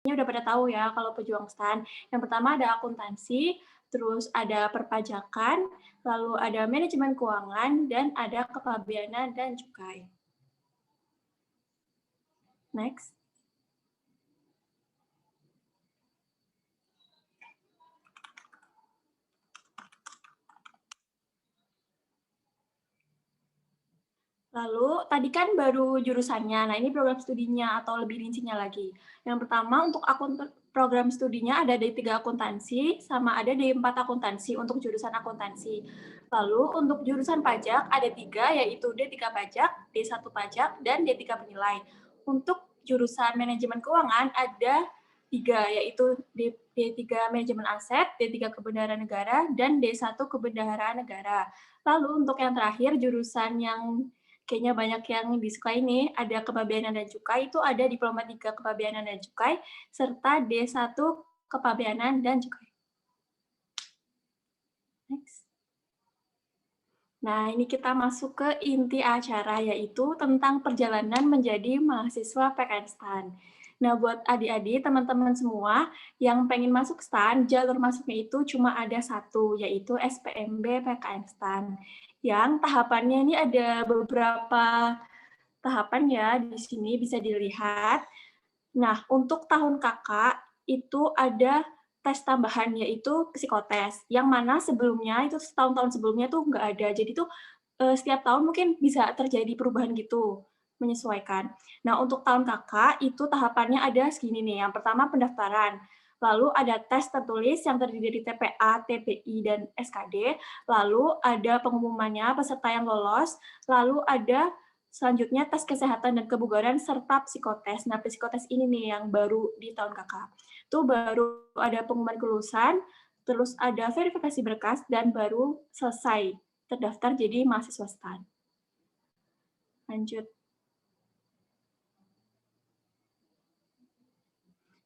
Ini udah pada tahu ya kalau pejuang STAN. Yang pertama ada akuntansi, terus ada perpajakan, lalu ada manajemen keuangan, dan ada kepabeanan dan cukai. Next. Lalu, tadi kan baru jurusannya, nah ini program studinya atau lebih rincinya lagi. Yang pertama untuk program studinya ada D3 akuntansi, sama ada D4 akuntansi untuk jurusan akuntansi. Lalu untuk jurusan pajak ada 3, yaitu D3 pajak, D1 pajak, dan D3 penilai. Untuk jurusan manajemen keuangan ada 3, yaitu D3 manajemen aset, D3 kebenaran negara, dan D1 kebendaharaan negara. Lalu untuk yang terakhir, jurusan yang kayaknya banyak yang disukai nih, ada kepabeanan dan cukai, itu ada diploma 3 kepabeanan dan cukai, serta D1 kepabeanan dan cukai. Next. Nah, ini kita masuk ke inti acara, yaitu tentang perjalanan menjadi mahasiswa PKN STAN. Nah, buat adik-adik, teman-teman semua yang pengen masuk STAN, jalur masuknya itu cuma ada satu, yaitu SPMB PKN STAN. Yang tahapannya ini ada beberapa tahapan ya, di sini bisa dilihat. Nah, untuk tahun kakak itu ada tes tambahan, yaitu psikotes, yang mana sebelumnya, itu tahun-tahun sebelumnya tuh nggak ada. Jadi tuh setiap tahun mungkin bisa terjadi perubahan gitu, menyesuaikan. Nah, untuk tahun kakak itu tahapannya ada segini nih. Yang pertama pendaftaran, lalu ada tes tertulis yang terdiri dari TPA, TPI, dan SKD, lalu ada pengumumannya peserta yang lolos, lalu ada selanjutnya tes kesehatan dan kebugaran serta psikotes. Nah, psikotes ini nih yang baru di tahun kakak. Itu baru ada pengumuman kelulusan, terus ada verifikasi berkas, dan baru selesai terdaftar jadi mahasiswa STAN. Lanjut.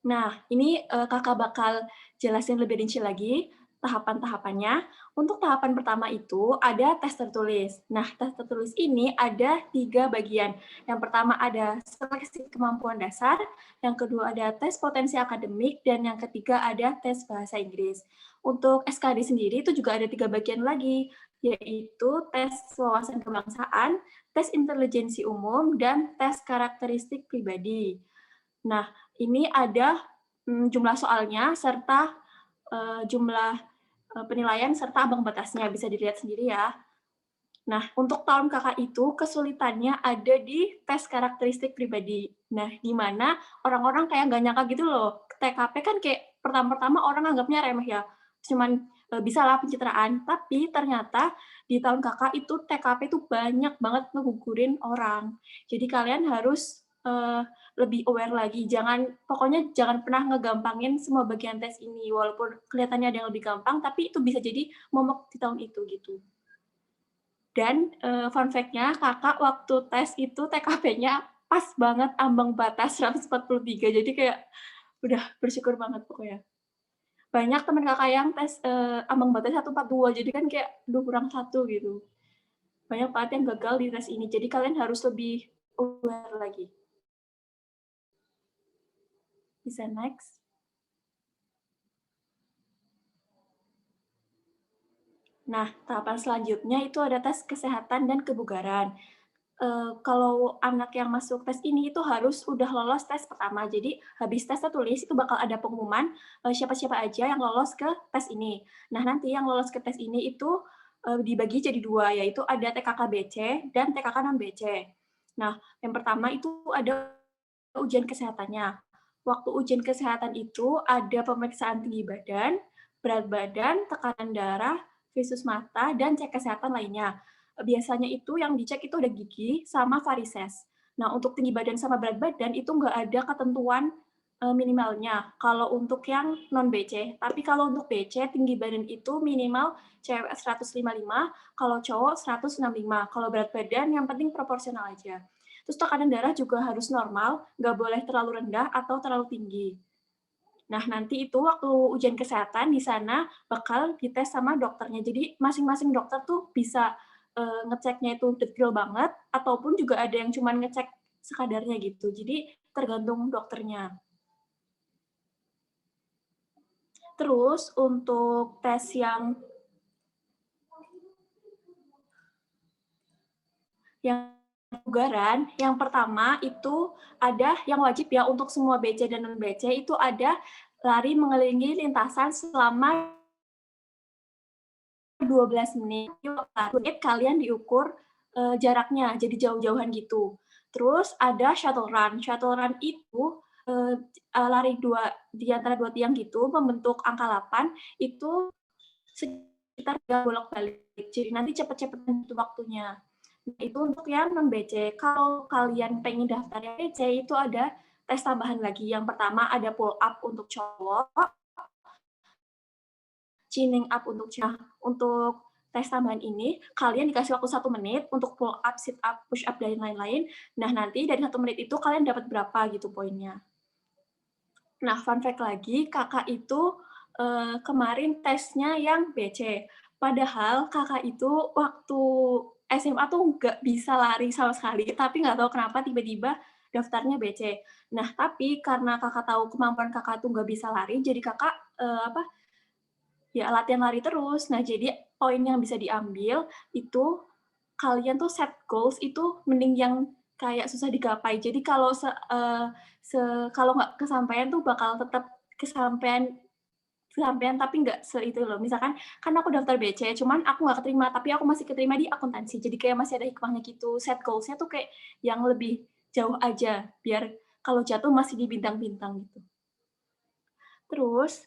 Nah, ini kakak bakal jelasin lebih rinci lagi tahapan-tahapannya. Untuk tahapan pertama itu ada tes tertulis. Nah, tes tertulis ini ada 3 bagian. Yang pertama ada seleksi kemampuan dasar, yang kedua ada tes potensi akademik, dan yang ketiga ada tes bahasa Inggris. Untuk SKD sendiri itu juga ada 3 bagian lagi, yaitu tes wawasan kebangsaan, tes intelijensi umum, dan tes karakteristik pribadi. Nah, ini ada jumlah soalnya serta jumlah penilaian serta ambang batasnya, bisa dilihat sendiri ya. Nah, untuk tahun kakak itu kesulitannya ada di tes karakteristik pribadi. Nah, di mana orang-orang kayak nggak nyangka gitu loh. TKP kan kayak pertama-tama orang anggapnya remeh ya, cuman bisa lah pencitraan. Tapi ternyata di tahun kakak itu TKP itu banyak banget ngegugurin orang. Jadi kalian harus lebih aware lagi. Pokoknya jangan pernah ngegampangin semua bagian tes ini. Walaupun kelihatannya ada yang lebih gampang, tapi itu bisa jadi momok di tahun itu gitu. Dan fun fact-nya, kakak waktu tes itu TKP-nya pas banget ambang batas 143, jadi kayak udah bersyukur banget pokoknya. Banyak teman kakak yang tes ambang batas 142, jadi kan kayak aduh kurang satu gitu. Banyak banget yang gagal di tes ini, jadi kalian harus lebih aware lagi. Bisa next. Nah, tahapan selanjutnya itu ada tes kesehatan dan kebugaran. Kalau anak yang masuk tes ini itu harus udah lolos tes pertama. Jadi habis tes tertulis itu bakal ada pengumuman siapa-siapa aja yang lolos ke tes ini. Nah, nanti yang lolos ke tes ini itu dibagi jadi 2, yaitu ada TKKBC dan TKK non BC. Nah, yang pertama itu ada ujian kesehatannya. Waktu ujian kesehatan itu ada pemeriksaan tinggi badan, berat badan, tekanan darah, visus mata, dan cek kesehatan lainnya. Biasanya itu yang dicek itu ada gigi sama varises. Nah, untuk tinggi badan sama berat badan itu nggak ada ketentuan minimalnya kalau untuk yang non BC. Tapi kalau untuk BC, tinggi badan itu minimal cewek 155, kalau cowok 165. Kalau berat badan yang penting proporsional aja. Terus tekanan darah juga harus normal, nggak boleh terlalu rendah atau terlalu tinggi. Nah, nanti itu waktu ujian kesehatan di sana bakal dites sama dokternya. Jadi masing-masing dokter tuh bisa ngeceknya itu detail banget, ataupun juga ada yang cuma ngecek sekadarnya gitu. Jadi tergantung dokternya. Terus untuk tes yang kebugaran, yang pertama itu ada yang wajib ya untuk semua BC dan non-BC itu ada lari mengelilingi lintasan selama 12 menit. Menit kalian diukur jaraknya, jadi jauh-jauhan gitu. Terus ada shuttle run. Shuttle run itu lari di antara dua tiang gitu, membentuk angka 8, itu sekitar 3 bolak-balik. Jadi nanti cepet-cepetan itu waktunya. Nah, itu untuk yang non-BC. Kalau kalian pengen daftar yang BC, itu ada tes tambahan lagi. Yang pertama ada pull up untuk cowok, chinning up untuk cewek. Untuk tes tambahan ini, kalian dikasih waktu 1 menit untuk pull up, sit up, push up, dan lain-lain. Nah, nanti dari 1 menit itu kalian dapat berapa gitu poinnya. Nah, fun fact lagi, kakak itu kemarin tesnya yang BC. Padahal kakak itu waktu SMA tuh nggak bisa lari sama sekali, tapi nggak tahu kenapa tiba-tiba daftarnya BC. Nah, tapi karena kakak tahu kemampuan kakak tuh nggak bisa lari, jadi kakak ya latihan lari terus. Nah, jadi poin yang bisa diambil itu kalian tuh set goals itu mending yang kayak susah digapai. Jadi kalau kalau nggak kesampaian tuh bakal tetap kesampaian kesampaian tapi nggak itu loh. Misalkan kan aku daftar BC, cuman aku nggak keterima, tapi aku masih keterima di akuntansi. Jadi kayak masih ada hikmahnya gitu. Set goals-nya tuh kayak yang lebih jauh aja, biar kalau jatuh masih di bintang-bintang gitu. Terus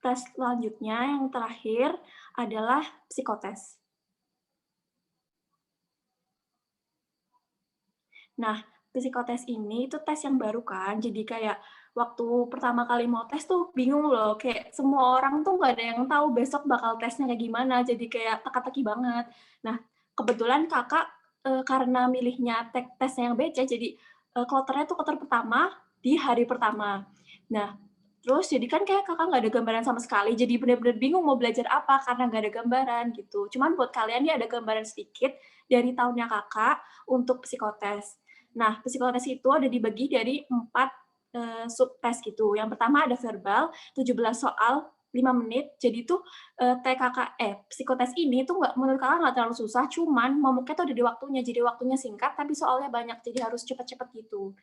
tes selanjutnya yang terakhir adalah psikotes. Nah, psikotes ini itu tes yang baru kan, jadi kayak waktu pertama kali mau tes tuh bingung loh, kayak semua orang tuh nggak ada yang tahu besok bakal tesnya kayak gimana, jadi kayak teka-teki banget. Nah, kebetulan kakak karena milihnya tesnya yang BC, jadi kloternya tuh kloter pertama di hari pertama. Nah, terus jadi kan kayak kakak nggak ada gambaran sama sekali, jadi bener-bener bingung mau belajar apa karena nggak ada gambaran gitu. Cuman buat kalian nih ada gambaran sedikit dari tahunnya kakak untuk psikotes. Nah, psikotes itu ada dibagi dari 4 subtes gitu. Yang pertama ada verbal, 17 soal, 5 menit. Jadi itu psikotes ini tuh menurut kakak nggak terlalu susah, cuman momoknya tuh ada di waktunya. Jadi waktunya singkat, tapi soalnya banyak, jadi harus cepet-cepet gitu.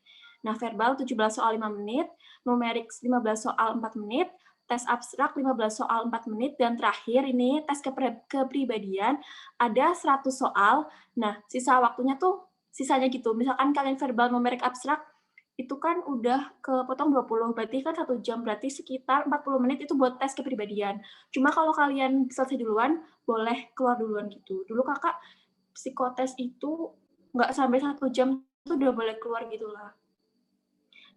Nah, verbal 17 soal 5 menit, numerik 15 soal 4 menit, tes abstrak 15 soal 4 menit, dan terakhir ini tes kepribadian ada 100 soal. Nah, sisanya gitu. Misalkan kalian verbal numerik abstrak, itu kan udah kepotong 20, berarti kan 1 jam, berarti sekitar 40 menit itu buat tes kepribadian. Cuma kalau kalian selesai duluan, boleh keluar duluan gitu. Dulu kakak psikotes itu nggak sampai 1 jam, itu udah boleh keluar gitu lah.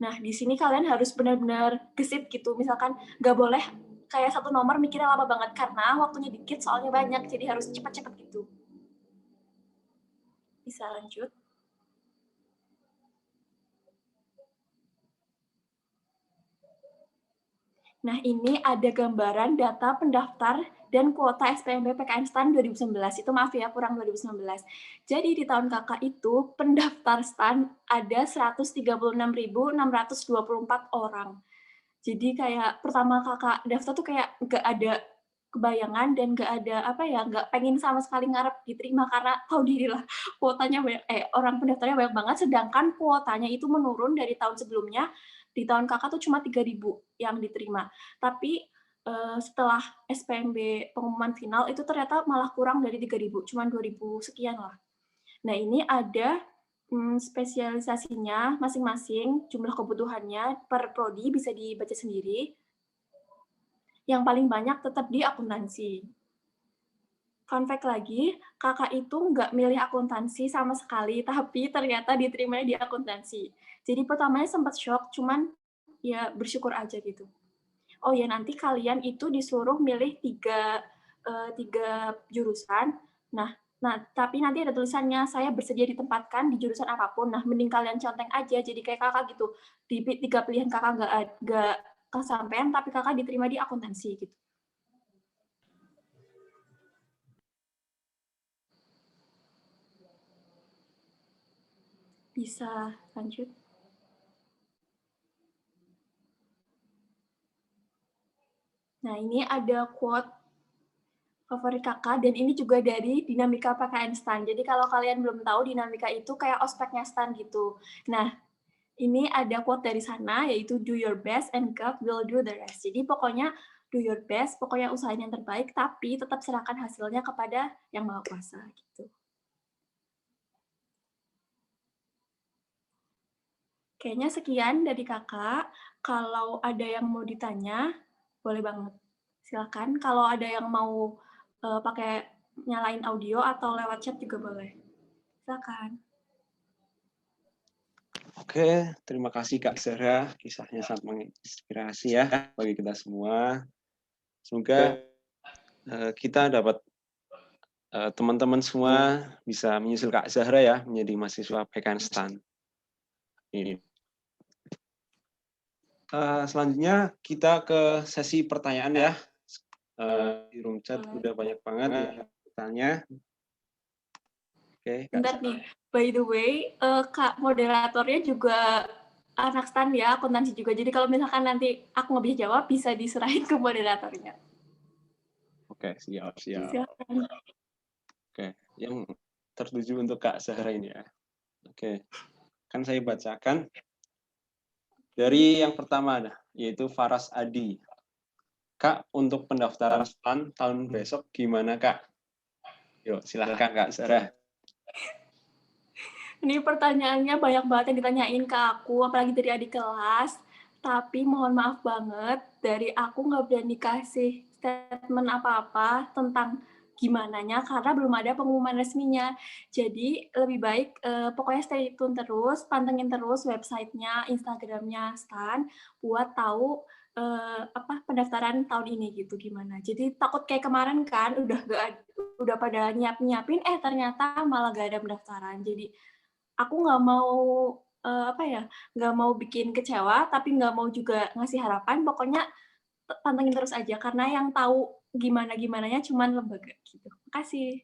Nah, di sini kalian harus benar-benar gesit gitu. Misalkan nggak boleh kayak satu nomor mikirnya lama banget, karena waktunya dikit, soalnya banyak, jadi harus cepat-cepat gitu. Bisa lanjut. Nah, ini ada gambaran data pendaftar dan kuota SPMB PKN STAN 2019. Itu maaf ya, kurang 2019. Jadi di tahun kakak itu, pendaftar STAN ada 136.624 orang. Jadi kayak pertama kakak daftar tuh kayak nggak ada kebayangan dan nggak ada nggak pengen sama sekali ngarep diterima karena tahu diri lah kuotanya banyak, orang pendaftarnya banyak banget, sedangkan kuotanya itu menurun dari tahun sebelumnya. Di tahun kakak tuh cuma 3.000 yang diterima. Tapi setelah SPMB pengumuman final itu ternyata malah kurang dari 3.000, cuma 2.000 sekian lah. Nah, ini ada spesialisasinya masing-masing, jumlah kebutuhannya per prodi bisa dibaca sendiri. Yang paling banyak tetap di akuntansi. Fun fact lagi, kakak itu nggak milih akuntansi sama sekali, tapi ternyata diterimanya di akuntansi. Jadi pertamanya sempat shock, cuman ya bersyukur aja gitu. Oh ya, nanti kalian itu disuruh milih tiga jurusan. Nah, tapi nanti ada tulisannya, saya bersedia ditempatkan di jurusan apapun. Nah, mending kalian conteng aja, jadi kayak kakak gitu. Di 3 pilihan kakak nggak kesampaian, tapi kakak diterima di akuntansi gitu. Bisa lanjut. Nah, ini ada quote favorit Kakak, dan ini juga dari Dinamika PKN STAN. Jadi kalau kalian belum tahu, dinamika itu kayak ospeknya STAN gitu. Nah, ini ada quote dari sana, yaitu do your best and God will do the rest. Jadi pokoknya do your best, pokoknya usahain yang terbaik, tapi tetap serahkan hasilnya kepada Yang Maha Kuasa gitu. Kayaknya sekian dari Kakak. Kalau ada yang mau ditanya, boleh banget. Silakan. Kalau ada yang mau pakai nyalain audio atau lewat chat juga boleh. Silakan. Oke, terima kasih Kak Zahra. Kisahnya sangat menginspirasi ya bagi kita semua. Semoga kita dapat teman-teman semua bisa menyusul Kak Zahra ya menjadi mahasiswa PKN STAN. Ini. Selanjutnya kita ke sesi pertanyaan ya. Di room chat udah banyak banget ya bertanya. Oke, bentar nih, by the way, Kak moderatornya juga anak STAN ya, akuntansi juga. Jadi kalau misalkan nanti aku nggak bisa jawab, bisa diserahin ke moderatornya. Oke, siap. Silakan. Oke, yang tertuju untuk Kak Zahra ini ya. Oke, kan saya bacakan dari yang pertama, yaitu Faras Adi. Kak, untuk pendaftaran STAN tahun besok gimana, Kak? Yuk, silahkan, Kak Sarah. Ini pertanyaannya banyak banget yang ditanyain ke aku, apalagi dari adik kelas. Tapi mohon maaf banget, dari aku nggak berani kasih statement apa-apa tentang gimananya, karena belum ada pengumuman resminya. Jadi lebih baik pokoknya stay tune terus, pantengin terus websitenya, Instagramnya Stan, buat tahu pendaftaran tahun ini gitu gimana. Jadi takut kayak kemarin kan, udah pada nyiapin, ternyata malah gak ada pendaftaran. Jadi aku nggak mau nggak mau bikin kecewa, tapi nggak mau juga ngasih harapan. Pokoknya pantengin terus aja, karena yang tahu gimana-gimananya cuman lembaga gitu. Makasih.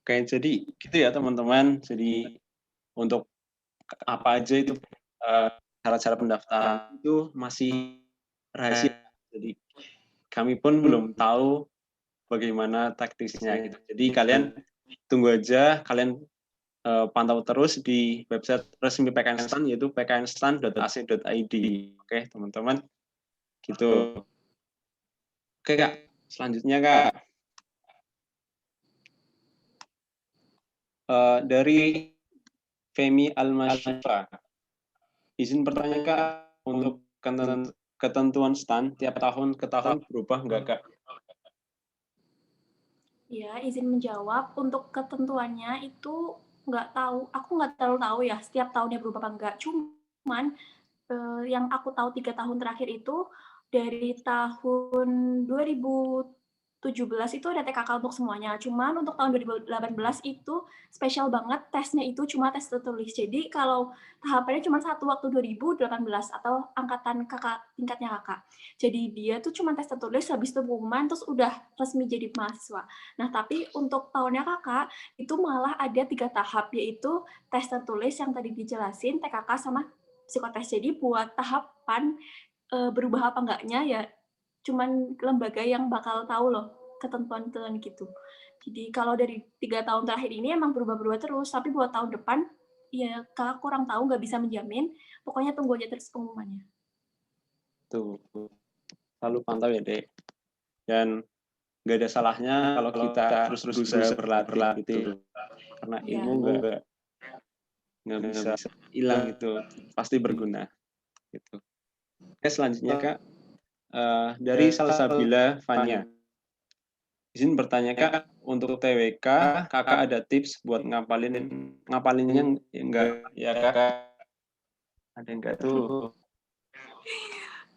Oke, jadi gitu ya teman-teman. Jadi untuk apa aja itu cara-cara pendaftaran itu masih rahasia. Jadi kami pun belum tahu bagaimana taktisnya gitu. Jadi kalian tunggu aja, kalian pantau terus di website resmi PKN STAN, yaitu pknstan.ac.id. Oke, teman-teman. Gitu. Oke, Kak. Selanjutnya, Kak. Dari Femi Almasyifa. Izin bertanya, Kak, untuk ketentuan STAN tiap tahun ke tahun berubah nggak, Kak? Ya, izin menjawab. Untuk ketentuannya itu nggak tahu. Aku nggak terlalu tahu ya setiap tahunnya berubah apa enggak. Cuman yang aku tahu 3 tahun terakhir itu dari tahun 2017 itu ada TKK untuk semuanya. Cuman untuk tahun 2018 itu spesial banget, tesnya itu cuma tes tertulis. Jadi kalau tahapannya cuma satu waktu 2018 atau angkatan kakak tingkatnya kakak. Jadi dia tuh cuma tes tertulis, habis itu pengumuman, terus udah resmi jadi mahasiswa. Nah, tapi untuk tahunnya kakak, itu malah ada 3 tahap, yaitu tes tertulis yang tadi dijelasin, TKK sama psikotes. Jadi buat tahapan berubah apa enggaknya ya cuman lembaga yang bakal tahu loh ketentuan-ketentuan gitu. Jadi kalau dari 3 tahun terakhir ini emang berubah-berubah terus, tapi buat tahun depan ya kakak kurang tahu, nggak bisa menjamin. Pokoknya tunggu aja terus pengumumannya. Tuh, selalu pantau ya, Dek. Dan nggak ada salahnya kalau kita terus berusaha berlatih gitu. Karena ilmu nggak bisa hilang gitu, pasti berguna gitu. Oke, selanjutnya Kak, dari Salsabila Fania. Izin bertanya Kak, untuk TWK Kakak ada tips buat ngapalinnya enggak ya Kak? Ada enggak tuh?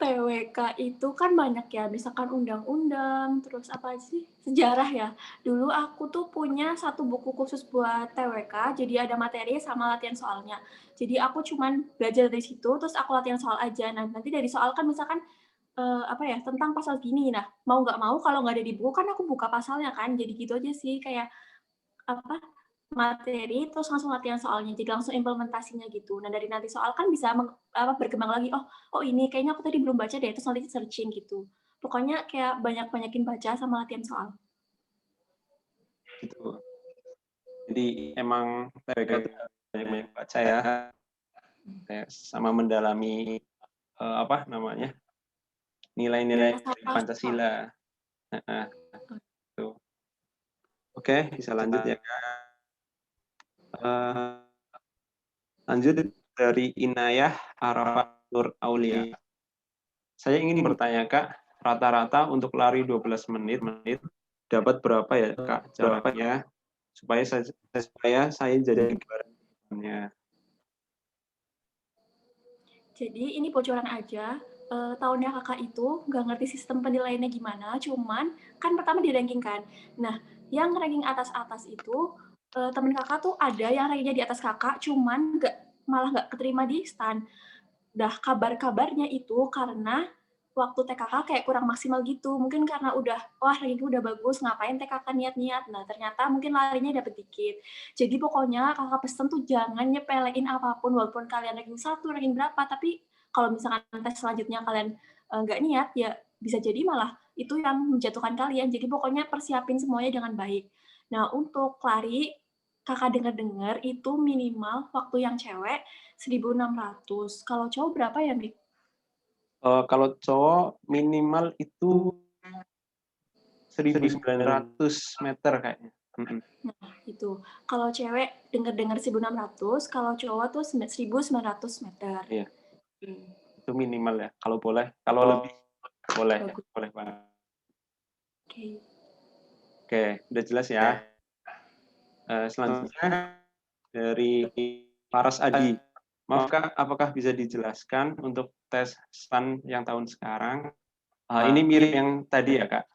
TWK itu kan banyak ya, misalkan undang-undang, terus apa sih, sejarah ya. Dulu aku tuh punya satu buku khusus buat TWK, jadi ada materi sama latihan soalnya. Jadi aku cuman belajar dari situ, terus aku latihan soal aja. Nah, nanti dari soal kan misalkan tentang pasal gini. Nah, mau nggak mau kalau nggak ada di buku kan aku buka pasalnya kan, jadi gitu aja sih, kayak apa materi terus langsung latihan soalnya, jadi langsung implementasinya gitu. Nah, dari nanti soal kan bisa berkembang lagi, oh ini kayaknya aku tadi belum baca deh, terus nanti searching gitu. Pokoknya kayak banyak-banyakin baca sama latihan soal. Gitu. Jadi emang TBK itu banyak-banyak baca ya, kayak sama mendalami apa namanya nilai-nilai dari Pancasila. Nah, tuh. Oke, bisa lanjut ya. Lanjut dari Inayah Arafat Nur Aulia. Saya ingin bertanya Kak, rata-rata untuk lari 12 menit dapat berapa ya Kak jaraknya supaya saya jadi gambarannya. Jadi ini bocoran aja, tahunnya Kakak itu nggak ngerti sistem penilaiannya gimana, cuman kan pertama di-ranking kan. Nah, yang ranking atas-atas itu, temen Kakak tuh ada yang rankingnya di atas Kakak, cuman malah nggak keterima di STAN. Dah kabar-kabarnya itu karena waktu TKK kayak kurang maksimal gitu. Mungkin karena wah ranking udah bagus, ngapain TKK niat-niat. Nah, ternyata mungkin larinya dapet dikit. Jadi pokoknya Kakak pesen tuh jangan nyepelein apapun, walaupun kalian ranking 1, ranking berapa, tapi kalau misalkan tes selanjutnya kalian nggak niat, ya bisa jadi malah itu yang menjatuhkan kalian. Jadi pokoknya persiapin semuanya dengan baik. Nah, untuk lari, Kakak dengar-dengar itu minimal waktu yang cewek 1.600. Kalau cowok berapa ya, Mik? Kalau cowok minimal itu 1.900 meter kayaknya. Nah, itu. Kalau cewek dengar-dengar 1.600, kalau cowok tuh 1.900 meter. Iya, Hmm. itu minimal ya. Kalau boleh, kalau lebih boleh ya, Bagus. boleh banget. Oke. Oke, udah jelas ya. Selanjutnya dari Paras Adi. Maaf Kak, apakah bisa dijelaskan untuk tes STAN yang tahun sekarang? Ini mirip yang tadi ya Kak.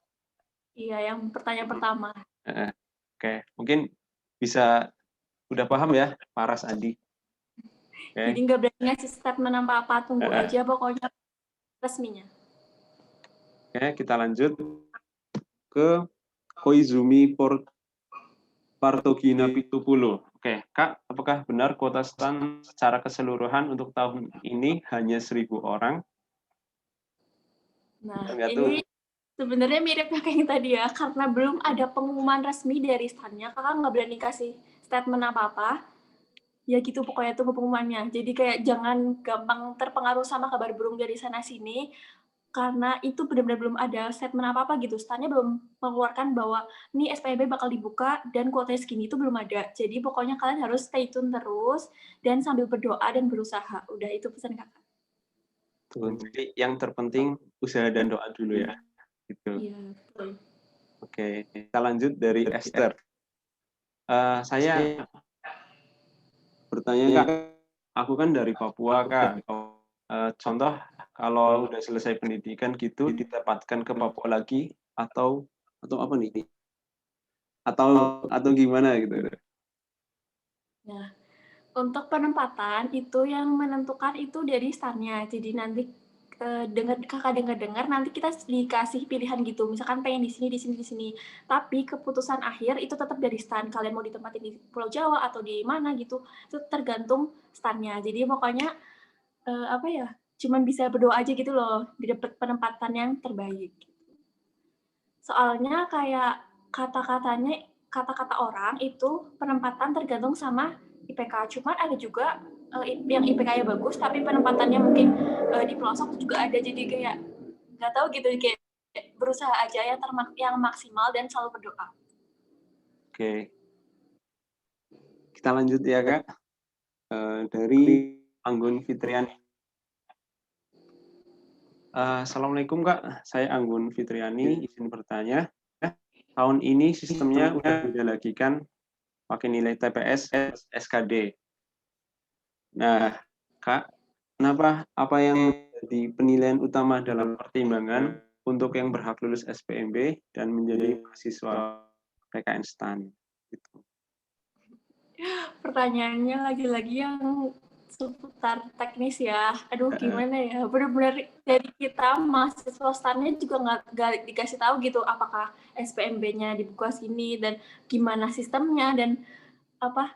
Iya, yang pertanyaan pertama. Oke, mungkin bisa udah paham ya Paras Adi. Jadi Oke. nggak berani ngasih statement apa-apa, tunggu aja pokoknya resminya. Oke, kita lanjut ke Koizumi Partogina Pitupulu. Oke, Kak, apakah benar kuota STAN secara keseluruhan untuk tahun ini hanya 1.000 orang? Nah, Enggak tuh. ini sebenarnya mirip kayak yang tadi ya, karena belum ada pengumuman resmi dari stand-nya, kakak nggak berani kasih statement apa-apa. Ya gitu pokoknya tunggu pengumumannya. Jadi kayak jangan gampang terpengaruh sama kabar burung dari sana-sini, karena itu benar-benar belum ada statement apa-apa gitu. Stand-nya belum mengeluarkan bahwa nih SPB bakal dibuka dan kuotanya segini, itu belum ada. Jadi pokoknya kalian harus stay tune terus dan sambil berdoa dan berusaha. Udah itu pesan kakak. Tuh, jadi yang terpenting usaha dan doa dulu ya. Gitu. Iya, betul. Oke, kita lanjut dari Esther. Saya bertanya Kak, aku kan dari Papua Kak. Contoh kalau udah selesai pendidikan gitu ditempatkan ke Papua lagi atau apa nih? Atau gimana gitu. Nah, untuk penempatan itu yang menentukan itu dari stand-nya. Jadi nanti kakak dengar nanti kita dikasih pilihan gitu. Misalkan pengen di sini, di sini, di sini. Tapi keputusan akhir itu tetap dari stand. Kalian mau ditempatin di Pulau Jawa atau di mana gitu, itu tergantung stand-nya. Jadi pokoknya apa ya? Cuman bisa berdoa aja gitu loh, didapat penempatan yang terbaik. Soalnya kayak kata-kata orang itu penempatan tergantung sama IPK. Cuman ada juga yang IPK-nya bagus tapi penempatannya mungkin di pelosok juga ada. Jadi kayak nggak tahu gitu, kayak berusaha aja yang maksimal dan selalu berdoa. Oke. Kita lanjut ya Kak. Dari Anggun Fitriani. Assalamualaikum Kak, saya Anggun Fitriani, izin bertanya. Tahun ini sistemnya udah beda lagi kan, pakai nilai TPS SKD. Nah, Kak, kenapa apa yang jadi penilaian utama dalam pertimbangan untuk yang berhak lulus SPMB dan menjadi mahasiswa PKN STAN? Gitu. Pertanyaannya lagi-lagi yang seputar teknis ya. Aduh gimana ya, benar-benar dari kita mahasiswa STAN-nya juga nggak dikasih tahu gitu apakah SPMB-nya dibuka sini dan gimana sistemnya dan apa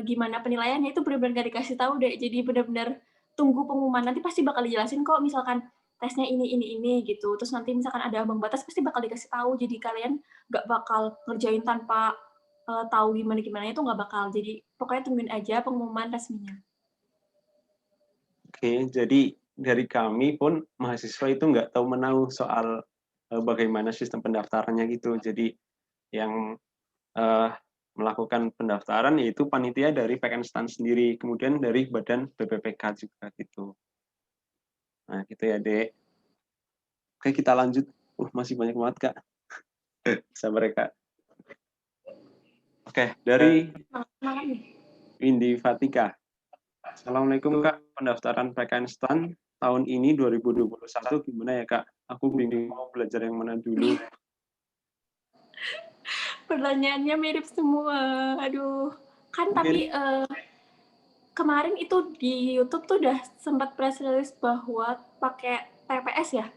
gimana penilaiannya, itu benar-benar nggak dikasih tahu deh. Jadi benar-benar tunggu pengumuman, nanti pasti bakal dijelasin kok. Misalkan tesnya ini gitu. Terus nanti misalkan ada ambang batas pasti bakal dikasih tahu. Jadi kalian nggak bakal ngerjain tanpa tahu gimana itu nggak bakal. Jadi pokoknya tungguin aja pengumuman resminya. Oke, jadi dari kami pun mahasiswa itu nggak tahu menahu soal bagaimana sistem pendaftarannya gitu. Jadi yang melakukan pendaftaran yaitu panitia dari PKN sendiri, kemudian dari badan BPPK juga gitu. Nah, gitu ya, Dek. Oke, kita lanjut. Masih banyak banget, Kak. Sabar ya, Kak. Oke, dari Windy Fatika. Assalamualaikum, Kak. Pendaftaran PKN tahun ini 2021 gimana ya, Kak? Aku bingung mau belajar yang mana dulu. Pertanyaannya mirip semua. Aduh. Kan Mungkin, tapi kemarin itu di YouTube tuh udah sempat press release bahwa pakai TPS ya,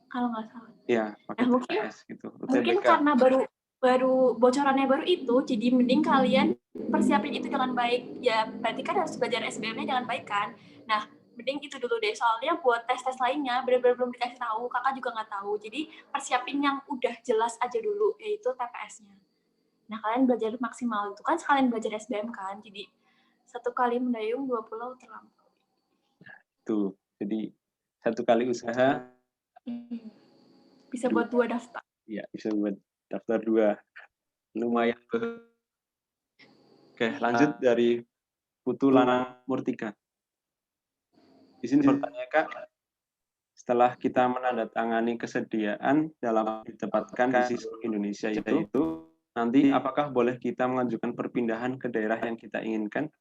kalau nggak salah. ya, pakai TPS gitu. Mungkin UTBK. karena baru bocorannya baru itu, jadi mending kalian persiapin itu dengan baik. Ya, berarti kan harus belajar SBM-nya dengan baik kan. Nah, mending itu dulu deh. Soalnya buat tes-tes lainnya benar-benar belum dikasih tahu, kakak juga nggak tahu. Jadi persiapin yang udah jelas aja dulu, yaitu TPS-nya. Nah, kalian belajar maksimal itu kan sekalian belajar SBM kan. Jadi satu kali mendayung 2 pulau terlampau. Tuh, jadi satu kali usaha bisa buat 2 daftar. Iya, bisa buat daftar 2. Lumayan. Oke, lanjut dari Putu Lanang Murtika. Di sini bertanya, Kak, setelah kita menandatangani kesediaan dalam ditempatkan di siswa Indonesia itu, nanti apakah boleh kita mengajukan perpindahan ke daerah yang kita inginkan?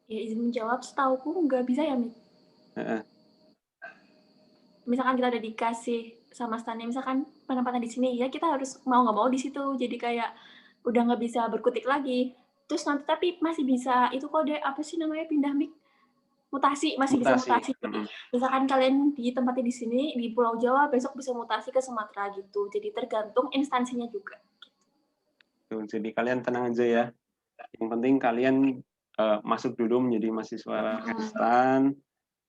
Ya, izin menjawab, setauku nggak bisa ya, Mik? Misalkan kita udah dikasih sama stannya, misalkan penempatan di sini, ya kita harus mau nggak mau di situ. Jadi kayak udah nggak bisa berkutik lagi. Terus nanti tapi masih bisa, itu kode apa sih namanya, pindah Mik? Mutasi, masih bisa mutasi. Jadi, misalkan kalian ditempatin di sini, di Pulau Jawa, besok bisa mutasi ke Sumatera gitu. Jadi tergantung instansinya juga. Tuh, jadi kalian tenang aja ya. Yang penting kalian masuk dulu menjadi mahasiswa Pakistan,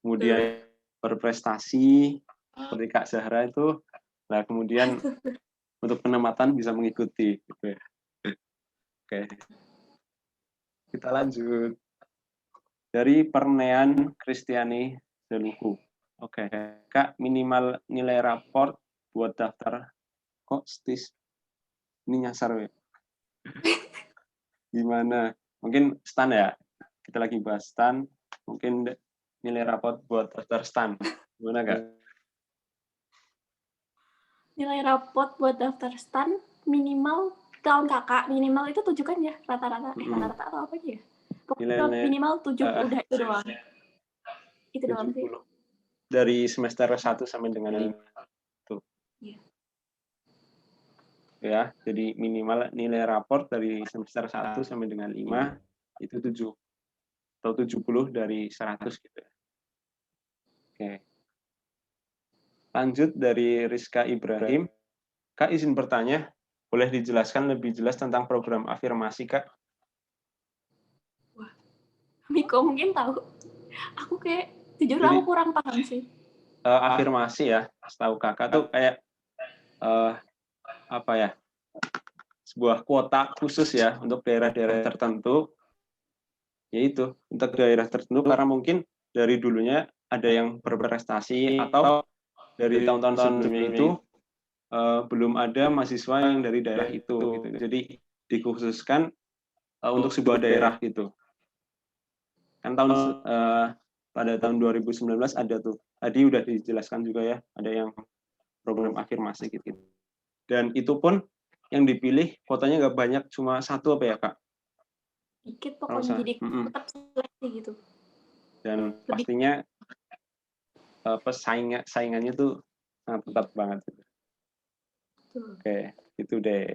kemudian berprestasi seperti Kak Zahra itu, nah kemudian untuk penempatan bisa mengikuti. Gitu ya. Oke, kita lanjut dari Pernean Kristiani Deluhu. Oke, Kak, minimal nilai raport buat daftar kok stis ini nyasar ya. Gimana? Mungkin stan ya. Kita lagi bahas stan. Mungkin nilai raport buat daftar stan. Gimana, Kak? Nilai raport buat daftar stan minimal tahun kakak minimal itu 7 kan ya rata-rata atau apa ya? Pokoknya minimal 7 udah itu doang. Itu doang sih. Dari semester 1 sampai dengan 5. Tuh. Iya. Ya, jadi minimal nilai raport dari semester 1 sampai dengan 5 itu 7 atau 70 dari 100 gitu ya. Oke. Lanjut dari Rizka Ibrahim. Kak, izin bertanya, boleh dijelaskan lebih jelas tentang program afirmasi, Kak? Wah, Miko mungkin tahu. Aku kayak jujur aku kurang paham sih. Afirmasi ya, setahu kakak tuh kayak apa ya? Sebuah kuota khusus ya untuk daerah-daerah tertentu. Yaitu untuk daerah tertentu karena mungkin dari dulunya ada yang berprestasi atau dari tahun-tahun sebelumnya itu belum ada mahasiswa yang dari daerah itu gitu. Jadi dikhususkan untuk sebuah daerah gitu. Kan pada tahun 2019 ada tuh. Tadi udah dijelaskan juga ya, ada yang program afirmasi gitu. Dan itu pun yang dipilih kuotanya nggak banyak, cuma 1 apa ya, Kak? Dikit pokoknya, jadi tetap seleksi gitu. Dan pastinya saingannya tuh sangat ketat banget. Oke, itu deh.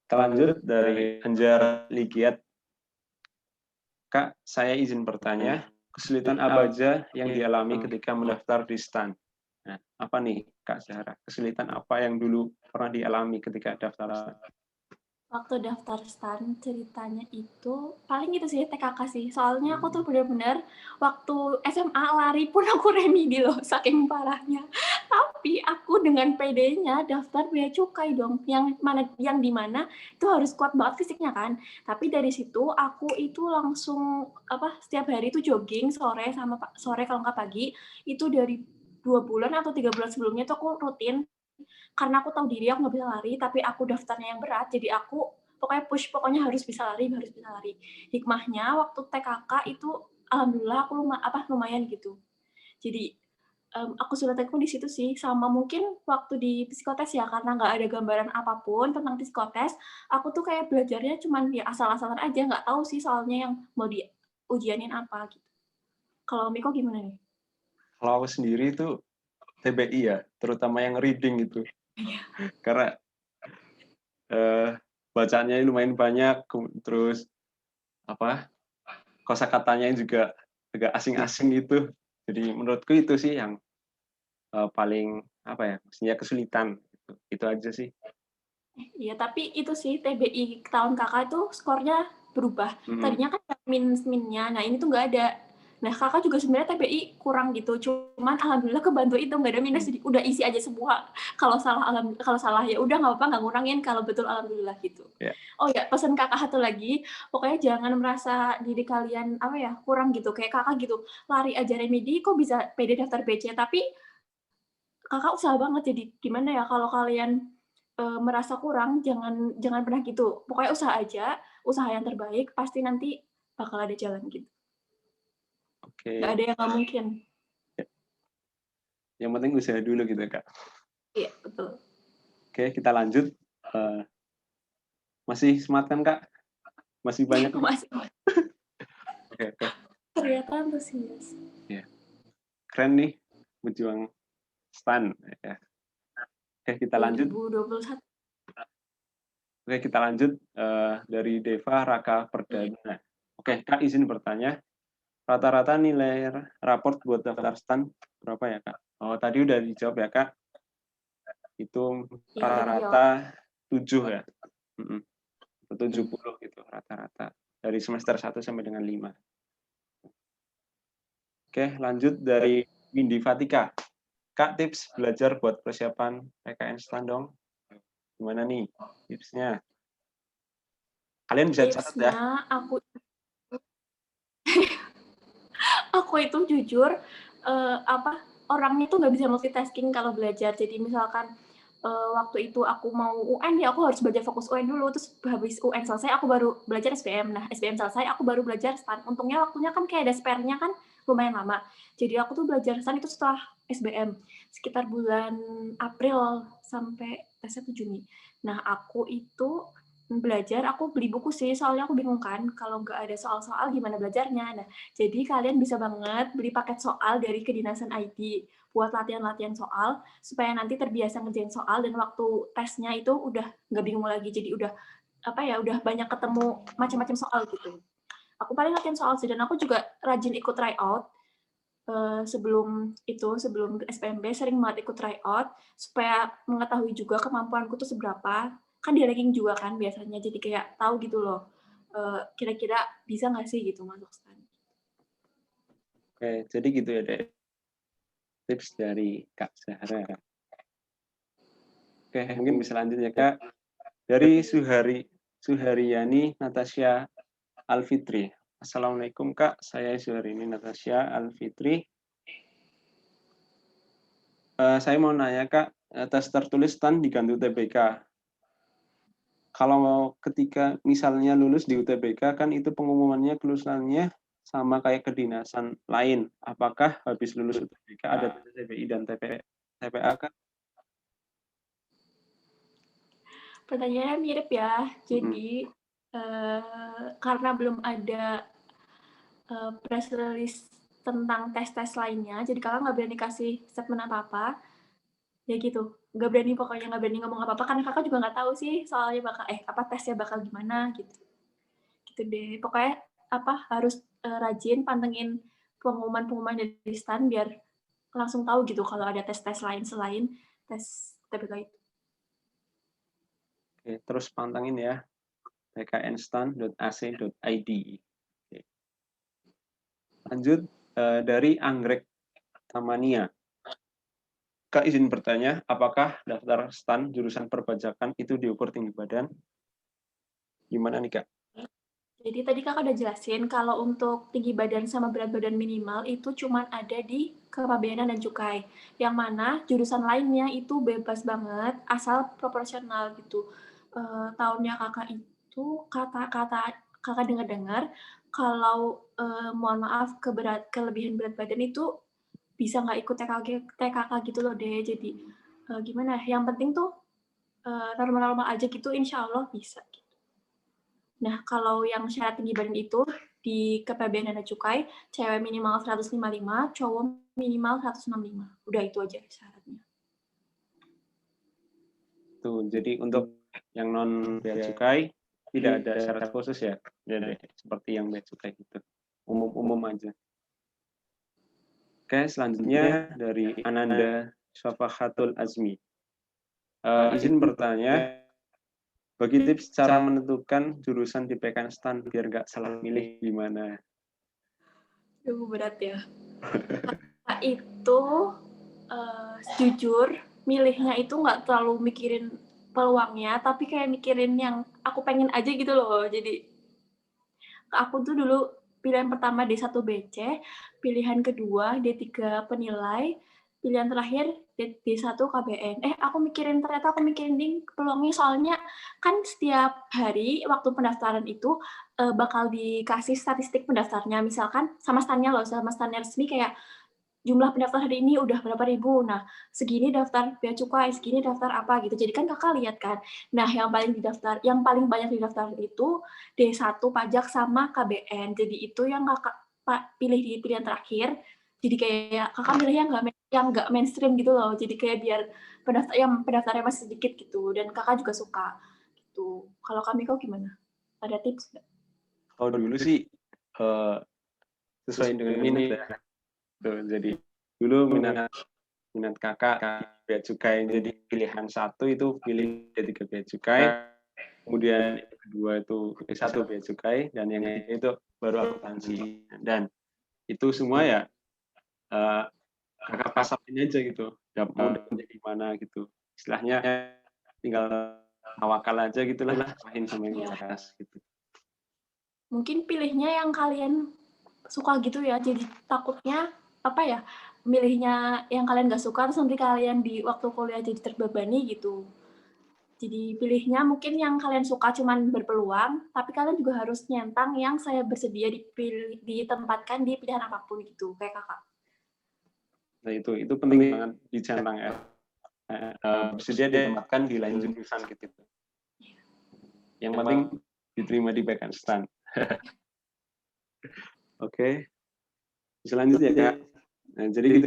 Kita lanjut dari Anjar Ligiat. Kak, saya izin bertanya, kesulitan apa aja yang dialami ketika mendaftar di STAN? Nah, apa nih, Kak Zahra? Kesulitan apa yang dulu pernah dialami ketika daftar STAN? Waktu daftar STAN ceritanya itu paling gitu sih TKK sih. Soalnya aku tuh bener-bener waktu SMA lari pun aku remedi loh saking parahnya. Tapi aku dengan PD-nya daftar bea cukai dong, yang di mana itu harus kuat banget fisiknya kan. Tapi dari situ aku itu langsung setiap hari itu jogging sore kalau nggak pagi. Itu dari 2 bulan atau 3 bulan sebelumnya tuh aku rutin karena aku tahu diri aku nggak bisa lari tapi aku daftarnya yang berat jadi aku pokoknya harus bisa lari. Hikmahnya waktu TKK itu alhamdulillah aku lumayan gitu. Jadi aku sudah tekun di situ sih, sama mungkin waktu di psikotes ya karena nggak ada gambaran apapun tentang psikotes, aku tuh kayak belajarnya cuman ya asal-asalan aja, nggak tahu sih soalnya yang mau diujianin apa gitu. Kalau Miko gimana nih? Kalau aku sendiri itu TBI ya, terutama yang reading itu. Iya. Karena bacaannya lumayan banyak, terus apa kosakatanya juga agak asing-asing gitu. Jadi menurutku itu sih yang paling apa ya, maksudnya kesulitan. Itu aja sih. Iya, tapi itu sih TBI tahun kakak itu skornya berubah. Mm-mm. Tadinya kan minus-minnya, nah ini tuh nggak ada. Nah kakak juga sebenarnya TBI kurang gitu, cuman alhamdulillah kebantu itu nggak ada minus, jadi udah isi aja semua. Kalau salah ya udah nggak apa-apa nggak ngurangin, kalau betul alhamdulillah gitu. Ya. Oh ya, pesan kakak satu lagi, pokoknya jangan merasa diri kalian kurang gitu, kayak kakak gitu, lari aja remedi kok bisa PD daftar BC, tapi kakak usaha banget. Jadi gimana ya kalau kalian merasa kurang jangan jangan pernah gitu. Pokoknya usaha aja, usaha yang terbaik pasti nanti bakal ada jalan gitu. Nggak Oke. ada yang nggak mungkin. Ya. Yang penting usaha dulu gitu, Kak. Iya, betul. Oke, kita lanjut. Eh, masih semangat kan, Kak? Masih banyak. Masih Oke, oke. ternyata antusias. Ya. Keren nih, berjuang stan. Ya. Oke, kita lanjut. 2021. Oke, kita lanjut dari Deva Raka Perdana. Oke, Kak izin bertanya. Rata-rata nilai raport buat daftar stan berapa ya, Kak? Oh, tadi udah dijawab ya, Kak. Itu Iya, tadi jawab. rata-rata 7 ya. 70 gitu rata-rata. Dari semester 1 sampai dengan 5. Oke, lanjut dari Windy Fatika. Kak, tips belajar buat persiapan PKN STAN dong. Gimana nih tipsnya? Kalian bisa catat ya. Tipsnya aku itu jujur orangnya tuh nggak bisa multitasking kalau belajar. Jadi misalkan waktu itu aku mau UN ya aku harus belajar fokus UN dulu, terus habis UN selesai aku baru belajar SBM. Nah SBM selesai aku baru belajar STAN. Untungnya waktunya kan kayak ada spare-nya kan lumayan lama. Jadi aku tuh belajar STAN itu setelah SBM sekitar bulan April sampai tesnya tuh Juni. Nah aku itu belajar, aku beli buku sih, soalnya aku bingung kan kalau nggak ada soal-soal gimana belajarnya. Nah, jadi kalian bisa banget beli paket soal dari Kedinasan IT buat latihan-latihan soal supaya nanti terbiasa ngerjain soal dan waktu tesnya itu udah nggak bingung lagi. Jadi udah banyak ketemu macam-macam soal gitu. Aku paling latihan soal sih dan aku juga rajin ikut tryout sebelum SPMB sering banget ikut tryout supaya mengetahui juga kemampuanku tuh seberapa. Kan di ranking juga kan biasanya, jadi kayak tahu gitu loh kira-kira bisa nggak sih gitu masuk STAN. Oke, jadi gitu ya, Dek. Tips dari Kak Zahra. Oke, mungkin bisa lanjut ya, Kak. Dari Suharyani Natasha Alfitri. Assalamualaikum, Kak. Saya Suharyani Natasha Alfitri. Saya mau nanya, Kak, tes tertulis STAN diganti UTBK. Kalau ketika misalnya lulus di UTBK, kan itu pengumumannya kelulusannya sama kayak kedinasan lain. Apakah habis lulus UTBK ada tes TBI dan TPA, Kak? Pertanyaannya mirip ya. Mm-mm. Jadi karena belum ada press release tentang tes-tes lainnya, jadi kakak nggak berani kasih statement apa-apa. Ya gitu, nggak berani, pokoknya nggak berani ngomong apa-apa karena kakak juga nggak tahu sih soalnya tesnya bakal gimana gitu. Gitu deh. Pokoknya harus rajin pantengin pengumuman-pengumuman dari STAN biar langsung tahu gitu kalau ada tes-tes lain selain tes TBK itu. Oke, terus pantengin ya. pknstan.ac.id. Oke. Lanjut dari Anggrek Tamania. Kak izin bertanya, apakah daftar STAN jurusan perpajakan itu diukur tinggi badan? Gimana nih Kak? Jadi tadi Kakak udah jelasin kalau untuk tinggi badan sama berat badan minimal itu cuma ada di Kepabeanan dan Cukai. Yang mana jurusan lainnya itu bebas banget asal proporsional gitu. Tahunnya Kakak itu kata-kata Kakak dengar-dengar kalau mohon maaf kelebihan berat badan itu bisa nggak ikut TKK gitu loh deh. Jadi gimana? Yang penting tuh normal-normal aja gitu, insya Allah bisa. Nah, kalau yang syarat tinggi badan itu di KPBN dan Cukai, cewek minimal 155, cowok minimal 165. Udah itu aja syaratnya. Tuh, jadi untuk yang non bea cukai tidak ada syarat khusus ya, jadi seperti yang bea cukai gitu, umum-umum aja. Oke, selanjutnya dari Ananda Syafahatul Azmi. Izin bertanya, bagi tips cara menentukan jurusan di PKN STAN biar nggak salah milih gimana? Berat ya. Nah, itu jujur milihnya itu nggak terlalu mikirin peluangnya, tapi kayak mikirin yang aku pengen aja gitu loh. Jadi aku tuh dulu pilihan pertama D1 BC, pilihan kedua D3 penilai, pilihan terakhir D1 KBN. Ternyata aku mikirin ding peluangnya, soalnya kan setiap hari waktu pendaftaran itu bakal dikasih statistik pendaftarnya, misalkan sama stannya loh, sama stannya resmi kayak jumlah pendaftar hari ini udah berapa ribu, nah segini daftar bea cukai, segini daftar apa gitu. Jadi kan kakak lihat kan, nah yang paling banyak didaftar itu D1 pajak sama KBN. Jadi itu yang kakak pilih di pilihan terakhir. Jadi kayak kakak milih yang nggak mainstream gitu loh. Jadi kayak biar pendaftarnya masih sedikit gitu, dan kakak juga suka gitu. Kalau kami kok gimana? Ada tips nggak? Kalau dulu sih sesuai dengan minat ya. Tuh, jadi dulu minat kakak bea cukai, jadi pilihan satu itu pilih D3 bea cukai, kemudian yang kedua itu D1 bea cukai, dan yang ketiga itu baru akuntansi. Dan itu semua ya kakak pasarin aja gitu, mau jadi mana gitu. Istilahnya tinggal tawakal aja gitulah, main sama yang jelas gitu. Mungkin pilihnya yang kalian suka gitu ya, jadi takutnya apa ya, milihnya yang kalian gak suka terus nanti kalian di waktu kuliah jadi terbebani gitu. Jadi pilihnya mungkin yang kalian suka cuman berpeluang, tapi kalian juga harus nyentang yang saya bersedia ditempatkan di pilihan apapun gitu, kayak kakak. Nah itu penting banget dicentang ya. Bersedia ditempatkan di lain jurusan gitu. Yang penting diterima di PKN STAN. Oke. Selanjutnya Kak. Nah, jadi gitu.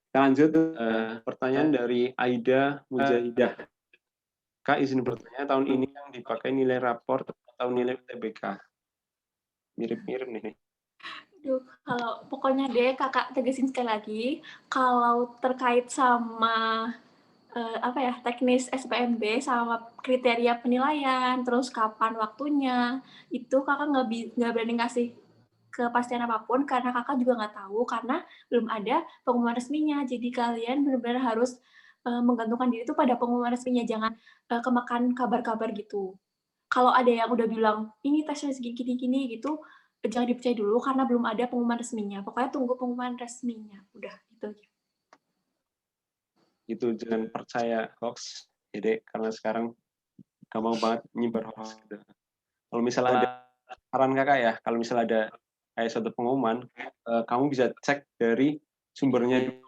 Kita lanjut pertanyaan dari Aida Mujahidah. Kak izin bertanya, tahun ini yang dipakai nilai raport atau nilai UTBK? Mirip-mirip nih. Aduh, kalau pokoknya deh kakak tegasin sekali lagi, kalau terkait sama teknis SPMB sama kriteria penilaian, terus kapan waktunya, itu kakak nggak berani ngasih kepastian apapun karena kakak juga nggak tahu, karena belum ada pengumuman resminya. Jadi kalian benar-benar harus menggantungkan diri itu pada pengumuman resminya, jangan kemakan kabar-kabar gitu. Kalau ada yang udah bilang ini tesnya segini-gini gitu, jangan dipercaya dulu karena belum ada pengumuman resminya. Pokoknya tunggu pengumuman resminya. Udah itu aja. Itu jangan percaya hoax, jadi karena sekarang gampang banget nyebar hoax gitu. Kalau misalnya ada saran kakak ya, kalau misalnya ada kayak suatu pengumuman, kamu bisa cek dari sumbernya dulu.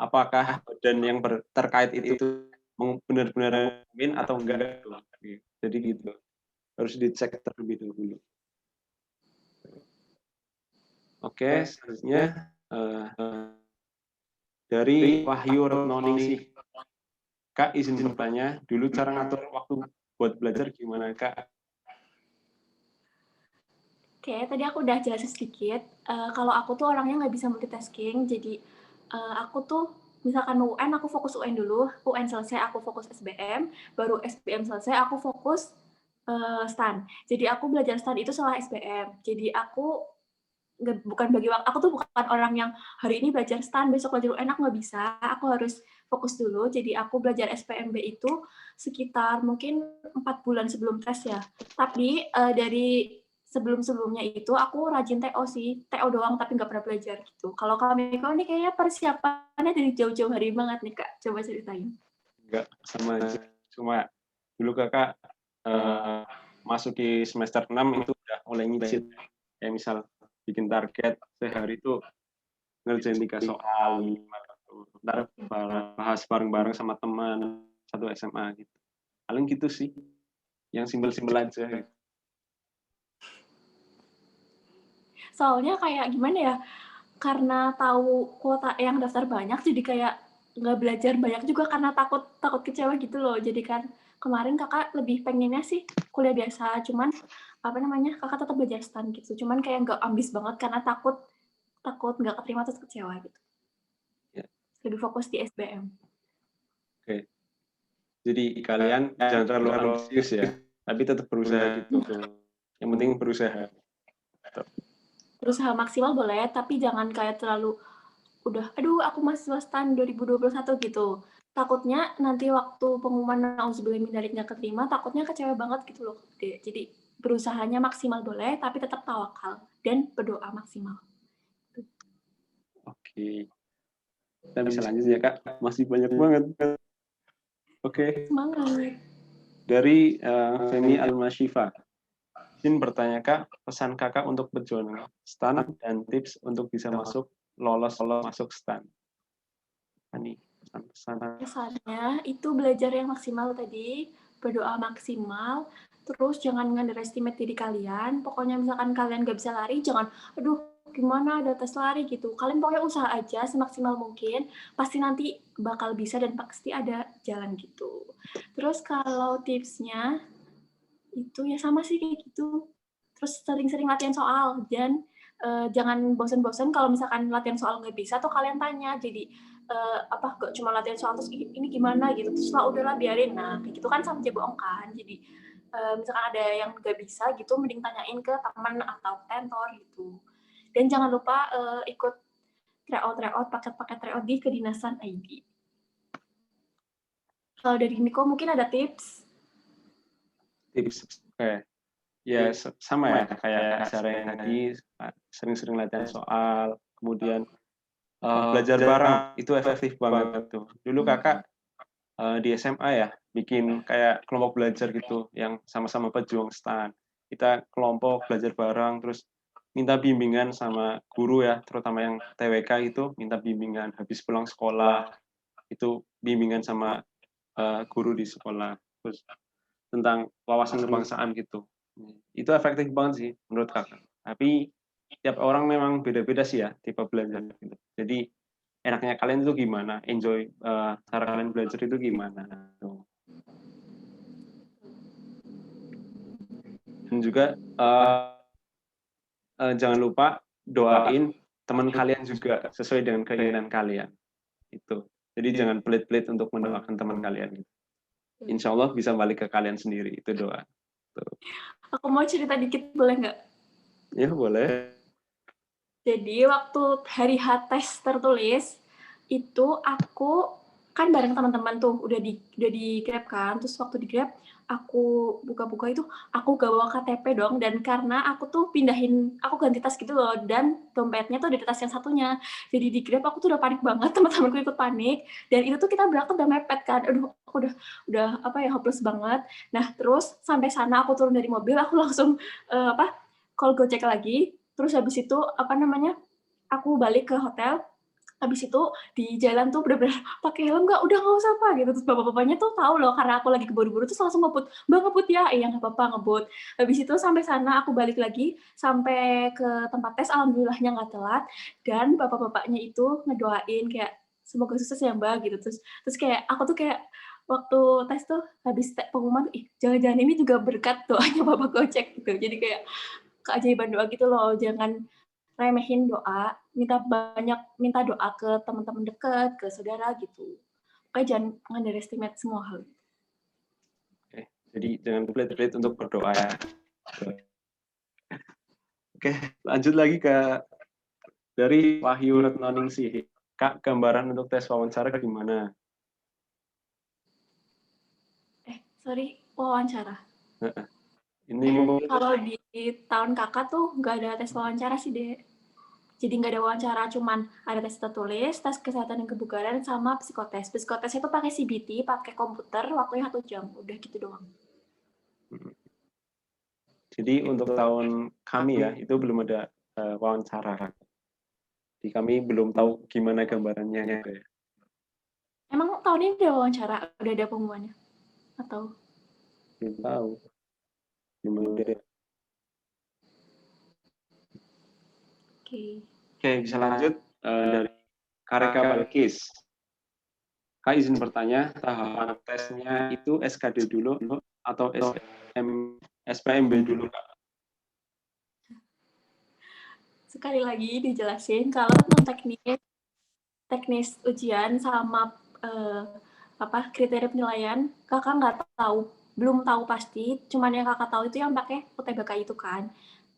Apakah badan yang terkait itu benar-benar mungkin atau enggak. Jadi gitu, harus dicek terlebih dahulu. Oke, selanjutnya dari Wahyu Retnoningsih. Kak izin bertanya, dulu cara ngatur waktu buat belajar gimana Kak? Oke, tadi aku udah jelasin sedikit. Kalau aku tuh orangnya nggak bisa multitasking, jadi aku tuh misalkan UN aku fokus UN dulu, UN selesai aku fokus SBM, baru SBM selesai aku fokus STAN. Jadi aku belajar STAN itu setelah SBM. Jadi aku bukan bagi waktu, aku tuh bukan orang yang hari ini belajar STAN, besok belajar UN, aku nggak bisa. Aku harus fokus dulu. Jadi aku belajar SPMB itu sekitar mungkin 4 bulan sebelum tes ya. Tapi dari sebelum-sebelumnya itu aku rajin TO sih, TO doang tapi nggak pernah belajar gitu. Kalau Kamiko ini kayaknya persiapannya dari jauh-jauh hari banget nih Kak, coba ceritain. Enggak, sama aja. Cuma dulu kakak masuki semester 6 itu udah mulai nyicil. Kayak misal bikin target sehari itu ngerjain 3 soal, 5 gitu. Ntar bahas bareng-bareng sama teman satu SMA gitu. Paling gitu sih, yang simpel-simpel aja gitu. Soalnya kayak gimana ya, karena tahu kuota yang daftar banyak, jadi kayak nggak belajar banyak juga karena takut kecewa gitu loh. Jadi kan kemarin kakak lebih pengennya sih kuliah biasa, cuman apa namanya kakak tetap belajar STAN gitu. Cuman kayak nggak ambis banget karena takut nggak keterima terus kecewa gitu. Ya. Lebih fokus di SBM. Oke. Jadi kalian jangan terlalu ambisius ya, tapi tetap berusaha gitu. Yang penting berusaha. Berusaha maksimal boleh, tapi jangan kayak terlalu udah, aduh aku mahasiswa STAN 2021 gitu. Takutnya nanti waktu pengumuman nauzubillah min dzalik nggak keterima, takutnya kecewa banget gitu loh. Jadi berusahanya maksimal boleh, tapi tetap tawakal dan berdoa maksimal. Oke. Kita bisa lanjut ya Kak, masih banyak banget. Oke. Semangat. Dari Femi Al-Mashifa. Izin bertanya Kak, pesan Kakak untuk berjuang STAN dan tips untuk bisa lolos masuk STAN. Ini pesan-pesan. Pesannya itu belajar yang maksimal tadi, berdoa maksimal, terus jangan underestimate diri kalian. Pokoknya misalkan kalian gak bisa lari, jangan, aduh gimana ada tes lari gitu. Kalian pokoknya usaha aja semaksimal mungkin, pasti nanti bakal bisa dan pasti ada jalan gitu. Terus kalau tipsnya, itu ya sama sih kayak gitu. Terus sering-sering latihan soal, dan jangan bosan-bosan kalau misalkan latihan soal nggak bisa tuh kalian tanya. Jadi apa gak cuma latihan soal terus ini gimana gitu, terus lah udahlah biarin. Nah kayak gitu kan sama aja bohong kan. Jadi misalkan ada yang nggak bisa gitu, mending tanyain ke teman atau tentor gitu. Dan jangan lupa ikut tryout paket-paket tryout di kedinasan ID. Kalau dari Miko mungkin ada tips? Oke. Ya sama ya kayak Sarah yang tadi, sering-sering latihan soal, kemudian belajar bareng itu efektif banget tuh. Dulu kakak di SMA ya bikin kayak kelompok belajar gitu yang sama-sama pejuang STAN. Kita kelompok belajar bareng, terus minta bimbingan sama guru ya, terutama yang TWK itu minta bimbingan habis pulang sekolah, itu bimbingan sama guru di sekolah, terus tentang wawasan kebangsaan gitu. Itu efektif banget sih menurut kakak. Tapi tiap orang memang beda-beda sih ya tipe belajar gitu. Jadi enaknya kalian itu gimana? Enjoy cara kalian belajar itu gimana? Dan juga jangan lupa doain teman kalian juga sesuai dengan keinginan kalian. Itu. Jadi jangan pelit-pelit untuk mendoakan teman kalian. Insya Allah bisa balik ke kalian sendiri. Itu doa. Tuh. Aku mau cerita dikit boleh nggak? Ya boleh. Jadi waktu hari H tes tertulis itu aku kan bareng teman-teman tuh udah di Grab kan, terus waktu di Grab aku buka-buka itu aku gak bawa KTP dong, dan karena aku tuh aku ganti tas gitu loh, dan dompetnya tuh ada di tas yang satunya. Jadi di Grab aku tuh udah panik banget, teman-temanku ikut panik, dan itu tuh kita berangkat udah mepet kan, aduh aku udah apa ya hopeless banget. Nah terus sampai sana aku turun dari mobil, aku langsung call Gojek lagi. Terus habis itu apa namanya, aku balik ke hotel. Habis itu di jalan tuh bener-bener pakai helm nggak, udah nggak usah apa gitu. Terus bapak-bapaknya tuh tahu loh karena aku lagi keburu-buru, terus langsung ngebut, mbak ngebut ya, iya nggak apa-apa ngebut. Habis itu sampai sana aku balik lagi sampai ke tempat tes, alhamdulillahnya nggak telat, dan bapak-bapaknya itu ngedoain kayak semoga sukses ya mbak gitu. Terus kayak aku tuh kayak waktu tes tuh habis pengumuman, jangan-jangan ini juga berkat doanya bapak Gojek gitu. Jadi kayak keajaiban doa gitu loh, jangan remehin doa, minta doa ke teman-teman dekat, ke saudara gitu. Pokoknya jangan underestimate semua hal. Oke, jadi jangan pelit-pelit untuk berdoa ya. Oke, lanjut lagi ke dari Wahyu Retnoningsih. Kak, gambaran untuk tes wawancara gimana? Sorry, wawancara. Ini mungkin kalau di tahun kakak tuh nggak ada tes wawancara sih, Dek. Jadi nggak ada wawancara, cuman ada tes tertulis, tes kesehatan dan kebugaran, sama psikotes. Psikotes itu pakai CBT, pakai komputer, waktunya 1 jam. Udah gitu doang. Jadi untuk tahun kami ya, itu belum ada wawancara. Jadi kami belum tahu gimana gambarannya gitu ya. Emang tahun ini ada wawancara? Udah ada pengumumannya? Atau? Belum tahu. Gimana deh. Oke, bisa lanjut dari Kareka Balkis. Kak izin bertanya, tahapan tesnya itu SKD dulu atau SPMB dulu, Kak? Sekali lagi dijelasin, kalau non teknis ujian sama kriteria penilaian, kakak nggak tahu, belum tahu pasti, cuman yang kakak tahu itu yang pakai UTBK itu kan.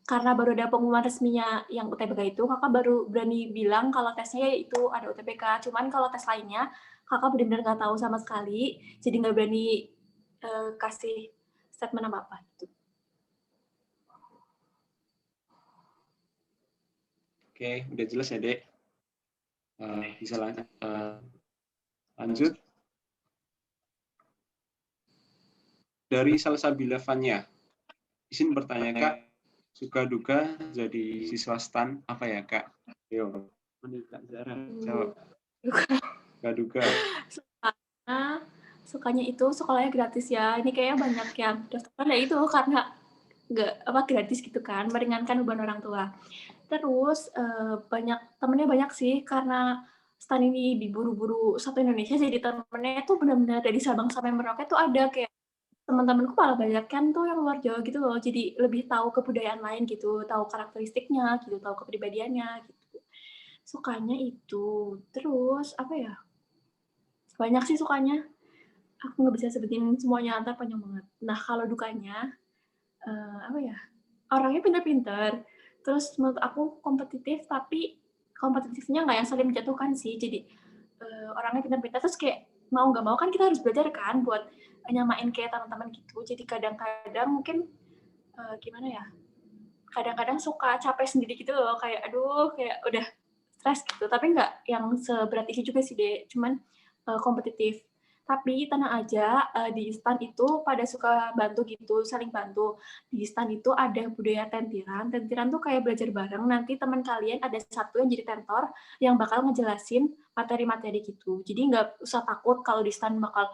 Karena baru ada pengumuman resminya yang UTBK itu, kakak baru berani bilang kalau tesnya itu ada UTBK. Cuman kalau tes lainnya, kakak benar-benar nggak tahu sama sekali, jadi nggak berani kasih statement apa-apa gitu. Oke, udah jelas ya, Dek. Bisa lanjut. Dari Salsabila Fanya, izin bertanya, Kak, suka duka jadi siswa STAN apa ya, Kak? Yo, Kak Zara, jawab. Suka duka. Sukanya itu sekolahnya gratis ya. Ini kayaknya banyak yang daftar ya itu karena gratis gitu kan, meringankan beban orang tua. Terus temennya banyak sih karena STAN ini diburu-buru satu Indonesia, jadi temennya tuh benar-benar dari Sabang sampai Merauke tuh ada, kayak teman-temanku malah banyak kan tuh yang luar Jawa gitu loh, jadi lebih tahu kebudayaan lain gitu, tahu karakteristiknya gitu, tahu kepribadiannya gitu. Sukanya itu. Terus apa ya? Banyak sih sukanya. Aku nggak bisa sebutin semuanya, antar panjang banget. Nah, kalau dukanya, apa ya? Orangnya pintar-pintar. Terus menurut aku kompetitif, tapi kompetitifnya nggak yang saling menjatuhkan sih. Jadi orangnya pintar-pintar, terus kayak mau nggak mau kan kita harus belajar kan buat nyamain kayak teman-teman gitu. Jadi kadang-kadang mungkin gimana ya? Kadang-kadang suka capek sendiri gitu loh, kayak aduh, kayak udah stres gitu. Tapi nggak yang seberat itu juga sih, deh. Cuman kompetitif. Tapi tenang aja, di stan itu pada suka bantu gitu, saling bantu. Di stan itu ada budaya tentiran. Tentiran tuh kayak belajar bareng, nanti teman kalian ada satu yang jadi tentor, yang bakal ngejelasin materi-materi gitu. Jadi nggak usah takut kalau di stan bakal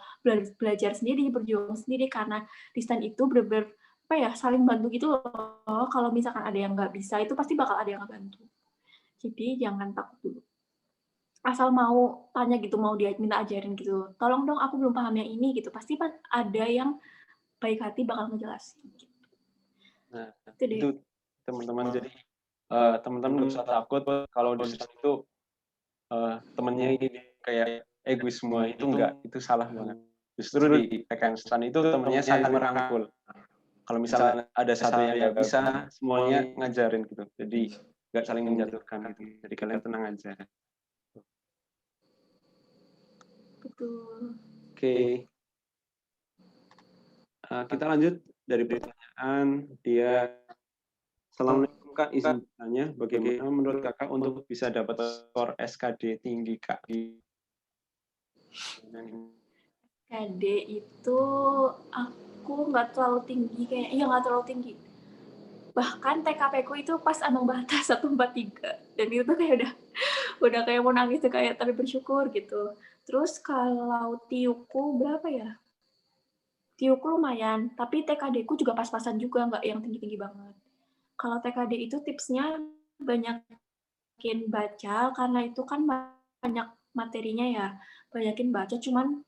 belajar sendiri, berjuang sendiri, karena di stan itu bener-bener apa ya, saling bantu gitu loh. Kalau misalkan ada yang nggak bisa, itu pasti bakal ada yang ngebantu. Jadi jangan takut dulu. Asal mau tanya gitu, mau dia minta ajarin gitu, tolong dong aku belum paham yang ini gitu, pasti kan ada yang baik hati bakal ngejelasin gitu. Nah, itu teman-teman, jadi teman-teman nggak usah takut kalau di situ temennya ini kayak egois semua, itu enggak, itu salah banget. Justru di PKN STAN itu temennya saling merangkul. Kalau misalnya ada satu yang nggak bisa, semuanya ngajarin gitu. Jadi nggak saling menjatuhkan gitu. Jadi kalian tenang aja. Betul. Oke. Kita lanjut dari pertanyaan dia. Assalamualaikum Kak, izin bertanya, bagaimana menurut Kakak untuk bisa dapat skor SKD tinggi, Kak? KD itu aku nggak terlalu tinggi, kayak iya nggak terlalu tinggi. Bahkan TKP ku itu pas ambang batas 143, dan itu tuh kayak udah kayak mau nangis tuh, kayak tapi bersyukur gitu. Terus kalau tiuku berapa ya? Tiuku lumayan, tapi TKD ku juga pas-pasan juga, nggak yang tinggi-tinggi banget. Kalau TKD itu tipsnya banyakin baca, karena itu kan banyak materinya ya, banyakin baca, cuman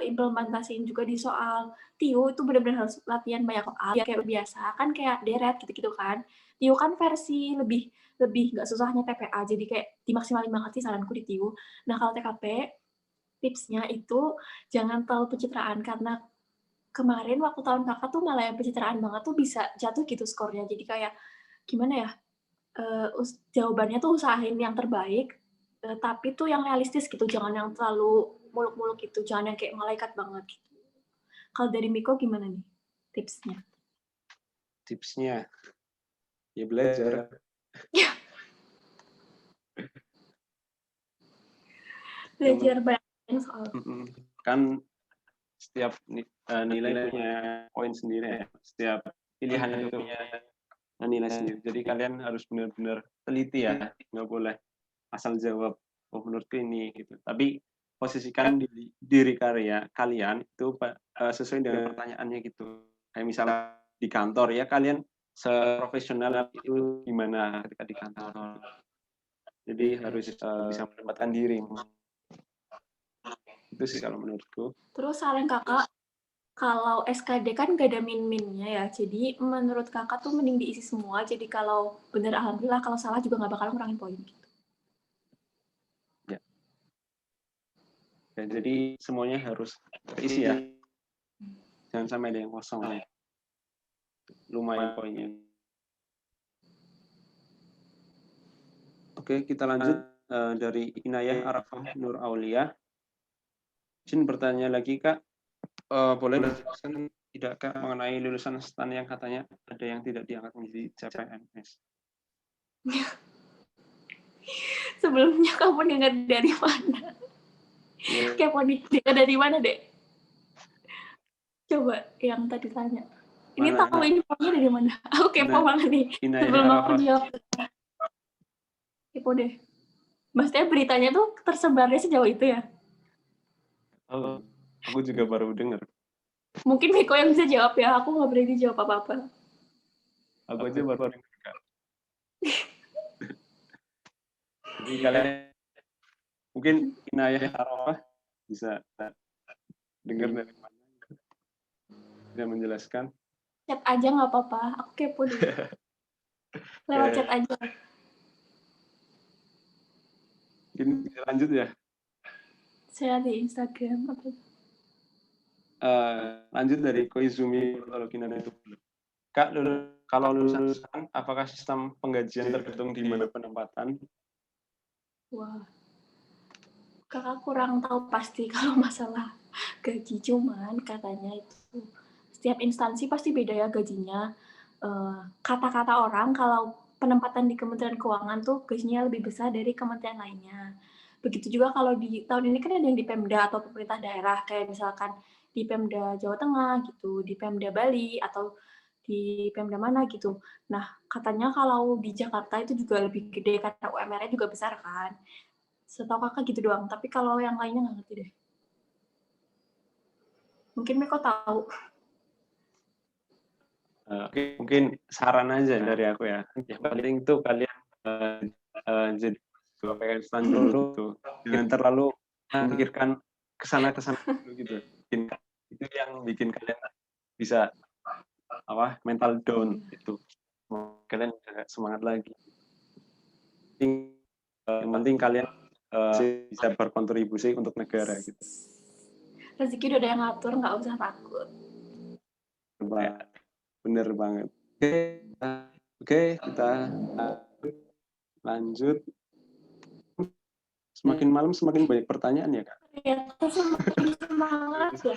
implementasiin juga di soal. TIU itu benar-benar harus latihan banyak soal, ya kayak biasa kan kayak deret gitu-gitu kan. TIU kan versi lebih nggak susahnya TPA, jadi kayak dimaksimalin banget sih saranku di TIU. Nah, kalau TKP, tipsnya itu jangan terlalu pencitraan, karena kemarin waktu tahun Kakak tuh malah yang pencitraan banget tuh bisa jatuh gitu skornya. Jadi kayak, gimana ya, jawabannya tuh usahain yang terbaik, tapi tuh yang realistis gitu, jangan yang terlalu muluk-muluk gitu, jangan yang kayak malaikat banget gitu. Kalau dari Miko gimana nih tipsnya? Tipsnya, ya belajar. Belajar banyak soal. Kan setiap nilai punya poin sendiri ya. Setiap pilihan itu punya nilai sendiri. Jadi kalian harus benar-benar teliti ya. Nggak boleh asal jawab, oh menurutku ini gitu. Tapi posisikan diri kalian itu sesuai dengan pertanyaannya gitu. Kayak misalnya di kantor ya, kalian seprofesional itu gimana ketika di kantor. Jadi harus bisa menempatkan diri. Itu sih kalau menurutku. Terus saran Kakak, kalau SKD kan gak ada min-minnya ya, jadi menurut Kakak tuh mending diisi semua, jadi kalau bener alhamdulillah, kalau salah juga gak bakal ngurangin poin gitu. Ya. Jadi semuanya harus terisi ya. Jangan sampai ada yang kosong. Lumayan poinnya. Oke, kita lanjut dari Inayah Arafah Nur Aulia. Izin bertanya lagi, Kak. Boleh dijelaskan tidak, Kak, mengenai lulusan STAN yang katanya ada yang tidak diangkat menjadi CPNS? Sebelumnya kamu dengar dari mana? Yeah. Kepo nih, dengar dari mana, Dek? Coba yang tadi tanya. Ini tahu infonya dari mana? Aku kepo banget nih. Sebelum aku jawab. Kepo deh. Maksudnya beritanya tuh tersebarnya sejauh itu ya? Oh, aku juga baru dengar. Mungkin Miko yang bisa jawab ya, aku nggak berani jawab apa-apa. Aku aja baru dengar, Kak. Jadi kalian mungkin Inayah Arafah bisa dengar dari mana? Bisa menjelaskan? Chat aja nggak apa-apa, aku kepo deh. Lewat chat aja. Mungkin bisa lanjut ya? Saya di Instagram. Lanjut dari Koizumi itu. Kak, kalau lulusan apakah sistem penggajian tergantung di mana penempatan? Wah, kakak kurang tahu pasti kalau masalah gaji, cuman katanya itu setiap instansi pasti beda ya gajinya. Kata-kata orang kalau penempatan di Kementerian Keuangan tuh gajinya lebih besar dari kementerian lainnya. Begitu juga kalau di tahun ini kan ada yang di Pemda atau pemerintah daerah, kayak misalkan di Pemda Jawa Tengah gitu, di Pemda Bali, atau di Pemda mana gitu. Nah, katanya kalau di Jakarta itu juga lebih gede karena UMR-nya juga besar kan. Setahu kakak gitu doang, tapi kalau yang lainnya nggak ngerti deh. Mungkin Miko tahu. Mungkin saran aja dari aku ya. Yang penting itu kalian jadi PKN STAN dulu, jangan terlalu memikirkan kesana dulu gitu. Itu yang bikin kalian bisa mental down itu. Kalian semangat lagi. Yang penting kalian bisa berkontribusi untuk negara gitu. Rezeki udah ada yang ngatur, nggak usah takut. Bener banget. Oke, kita lanjut. Semakin malam semakin banyak pertanyaan ya, Kak? Ya, semakin semangat ya.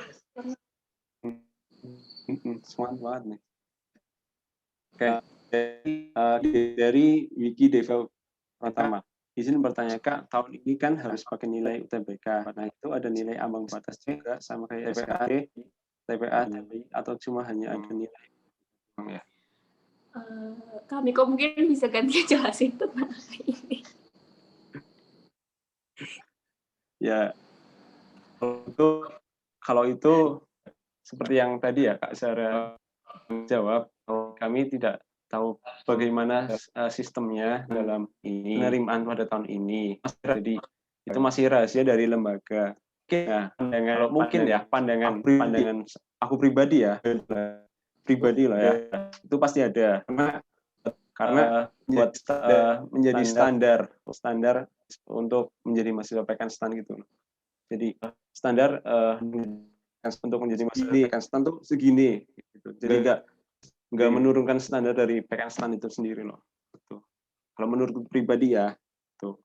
Semangat banget nih. Oke, dari Wiki Deva Pratama. Izin bertanya, Kak, tahun ini kan harus pakai nilai UTBK. Nah, itu ada nilai ambang batas juga sama kayak SKD, TPA, atau cuma hanya ada nilai? Ya. Kami kok mungkin bisa ganti jelasin tentang ini. Ya, kalau itu seperti yang tadi ya Kak Sarah jawab, kami tidak tahu bagaimana sistemnya dalam penerimaan pada tahun ini. Jadi itu masih rahasia dari lembaga. Nah, kalau mungkin ya pandangan aku pribadi ya, pribadi lah ya, itu pasti ada. Karena karena buat menjadi standar untuk menjadi mahasiswa PKN gitu. Jadi standar untuk menjadi mahasiswa PKN tuh segini gitu. Jadi nggak menurunkan standar dari PKN itu sendiri loh. Gitu. Kalau menurut pribadi ya tuh.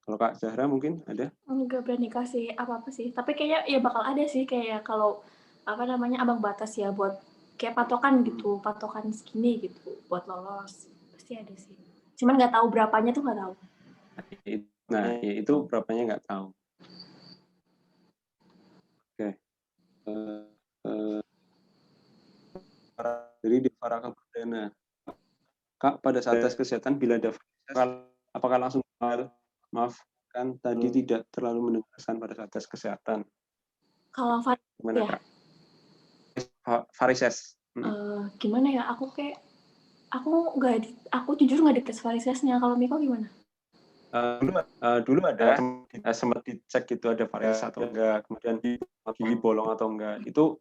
Kalau Kak Zahra mungkin ada? Nggak berani kasih apa-apa sih, tapi kayaknya ya bakal ada sih kayak kalau apa namanya ambang batas ya buat kayak patokan gitu, patokan segini gitu buat lolos pasti ada sih. Cuman nggak tahu berapanya tuh nggak tahu. Nah, ya itu berapanya nggak tahu. Oke. Jadi di para Perdana. Kak, pada saat tes kesehatan bila ada apakah langsung maaf kan tadi tidak terlalu menegaskan pada saat tes kesehatan. Kalau gimana ya, Kak? Varises. Gimana ya? Aku jujur nggak dites varisesnya. Kalau Miko gimana? Dulu ada sempat dicek gitu ada varises atau enggak, kemudian gigi bolong atau enggak. Itu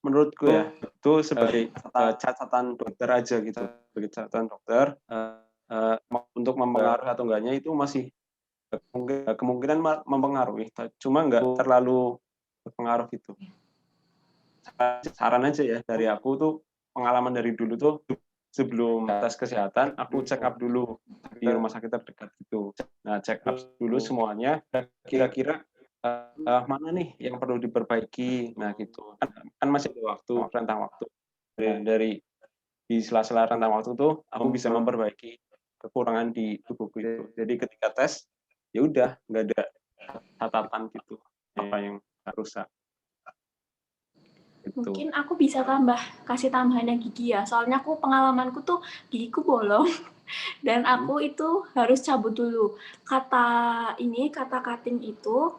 menurutku ya itu sebagai catatan dokter aja gitu, sebagai catatan dokter untuk mempengaruhi atau enggaknya itu masih kemungkinan mempengaruhi, cuma enggak terlalu berpengaruh gitu. Saran aja ya dari aku tuh, pengalaman dari dulu tuh sebelum tes kesehatan aku check up dulu di rumah sakit terdekat gitu. Nah, check up dulu semuanya kira-kira mana nih yang perlu diperbaiki. Nah, gitu. Kan masih ada waktu, rentang waktu. Dari di sela-sela rentang waktu tuh aku bisa memperbaiki kekurangan di tubuhku itu. Jadi ketika tes ya udah nggak ada catatan gitu apa yang rusak. Gitu. Mungkin aku bisa kasih tambahan yang gigi ya. Soalnya pengalamanku tuh gigiku bolong dan aku itu harus cabut dulu. Kata cutting itu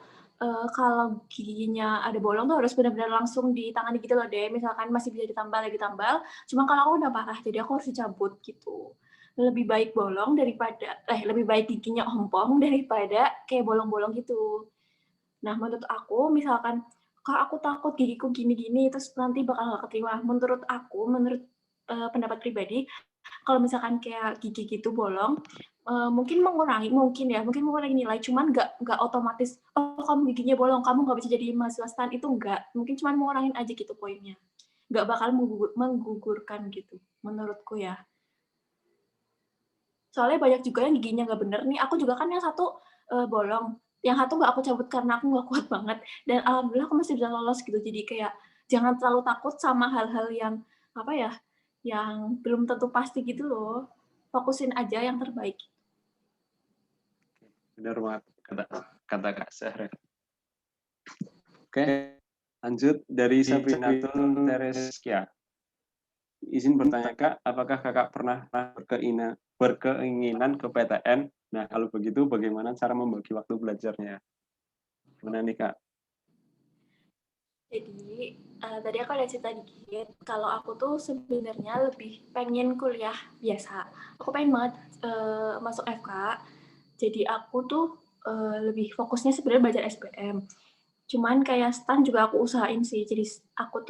kalau giginya ada bolong tuh harus benar-benar langsung ditangani gitu loh deh. Misalkan masih bisa ditambal lagi tambal. Cuma kalau aku udah parah, jadi aku harus dicabut gitu. Lebih baik lebih baik giginya ompong daripada kayak bolong-bolong gitu. Nah, menurut aku, misalkan, Kak, aku takut gigiku gini-gini, terus nanti bakal nggak keterima. Menurut pendapat pribadi, kalau misalkan kayak gigi gitu bolong, mungkin mengurangi nilai, cuman nggak otomatis, oh kamu giginya bolong, kamu nggak bisa jadi mahasiswa STAN, itu nggak. Mungkin cuma mengurangin aja gitu poinnya. Nggak bakal menggugurkan gitu, menurutku ya. Soalnya banyak juga yang giginya nggak bener nih. Aku juga kan yang satu bolong, yang satu nggak aku cabut karena aku nggak kuat banget. Dan alhamdulillah aku masih bisa lolos gitu. Jadi kayak jangan terlalu takut sama hal-hal yang apa ya, yang belum tentu pasti gitu loh. Fokusin aja yang terbaik. Benar banget kata Kak Zahra. Oke, lanjut dari Sabrinatun Tereskia. Izin bertanya Kak, apakah Kakak pernah berkeinginan ke PTN? Nah, kalau begitu bagaimana cara membagi waktu belajarnya? Gimana nih Kak? Jadi tadi aku ada cerita dikit. Kalau aku tuh sebenarnya lebih pengen kuliah biasa. Aku pengen banget masuk FK. Jadi aku tuh lebih fokusnya sebenarnya belajar SBM. Cuman kayak STAN juga aku usahain sih. Jadi aku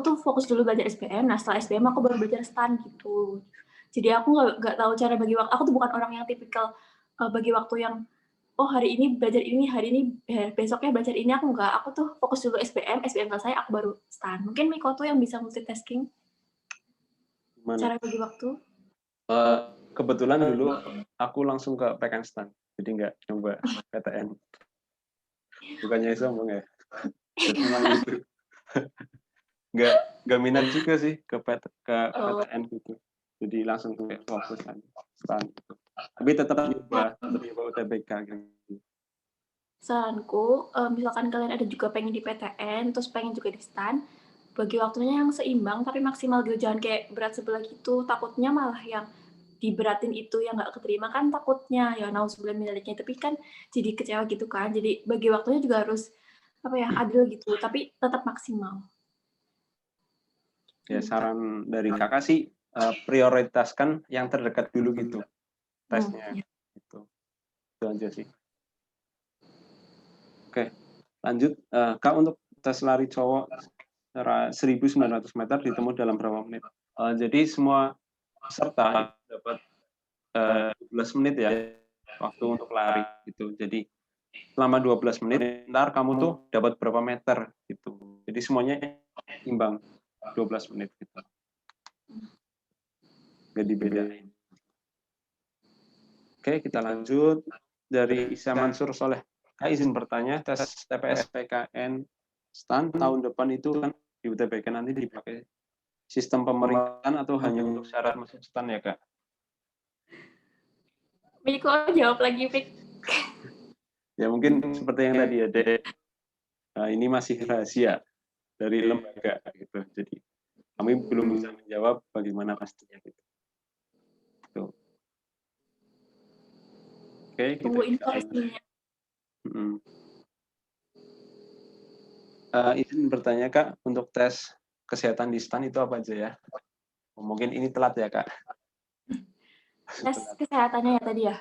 tuh fokus dulu belajar SBM. Nah setelah SBM aku baru belajar STAN gitu. Jadi aku nggak tahu cara bagi waktu. Aku tuh bukan orang yang tipikal bagi waktu yang oh hari ini belajar ini, besoknya belajar ini. Aku nggak. Aku tuh fokus dulu SBM selesai aku baru STAN. Mungkin Miko tuh yang bisa multitasking. Gimana? Cara bagi waktu. Kebetulan dulu aku langsung ke PKN STAN, jadi nggak coba PTN. Bukannya sombong ya. Jadi memang gitu. Nggak minat juga sih ke PTN gitu. Jadi langsung ke fokus STAN. Tapi tetap nyoba UTBK gitu. Saranku, misalkan kalian ada juga pengen di PTN, terus pengen juga di STAN, bagi waktunya yang seimbang tapi maksimal gitu, jangan kayak berat sebelah gitu. Takutnya malah yang diberatin itu yang nggak keterima kan takutnya ya nauzubillah miliknya, tapi kan jadi kecewa gitu kan. Jadi bagi waktunya juga harus adil gitu, tapi tetap maksimal. Ya saran dari kakak sih prioritaskan yang terdekat dulu gitu tesnya gitu. Itu aja sih. Oke, lanjut Kak, untuk tes lari cowok 1.900 meter ditempuh dalam berapa menit? Jadi semua peserta dapat 12 menit ya waktu untuk lari gitu. Jadi selama 12 menit ntar kamu tuh dapat berapa meter gitu. Jadi semuanya imbang 12 menit gitu. Gak dibedain. Oke, kita lanjut dari Isa Mansur Soleh. Kak izin bertanya, tes TPS PKN STAN tahun depan itu kan di UTBK nanti dipakai sistem pemeriksaan atau hanya untuk syarat masuk STAN ya Kak? Miko jawab lagi, Fik. Ya mungkin seperti yang tadi ya, Dek. Nah, ini masih rahasia dari lembaga gitu. Jadi kami belum bisa menjawab bagaimana pastinya gitu. Tuh. Oke, Tunggu kita info resminya. izin bertanya Kak, untuk tes kesehatan di STAN itu apa aja ya? Mungkin ini telat ya Kak? Tes kesehatannya ya tadi ya.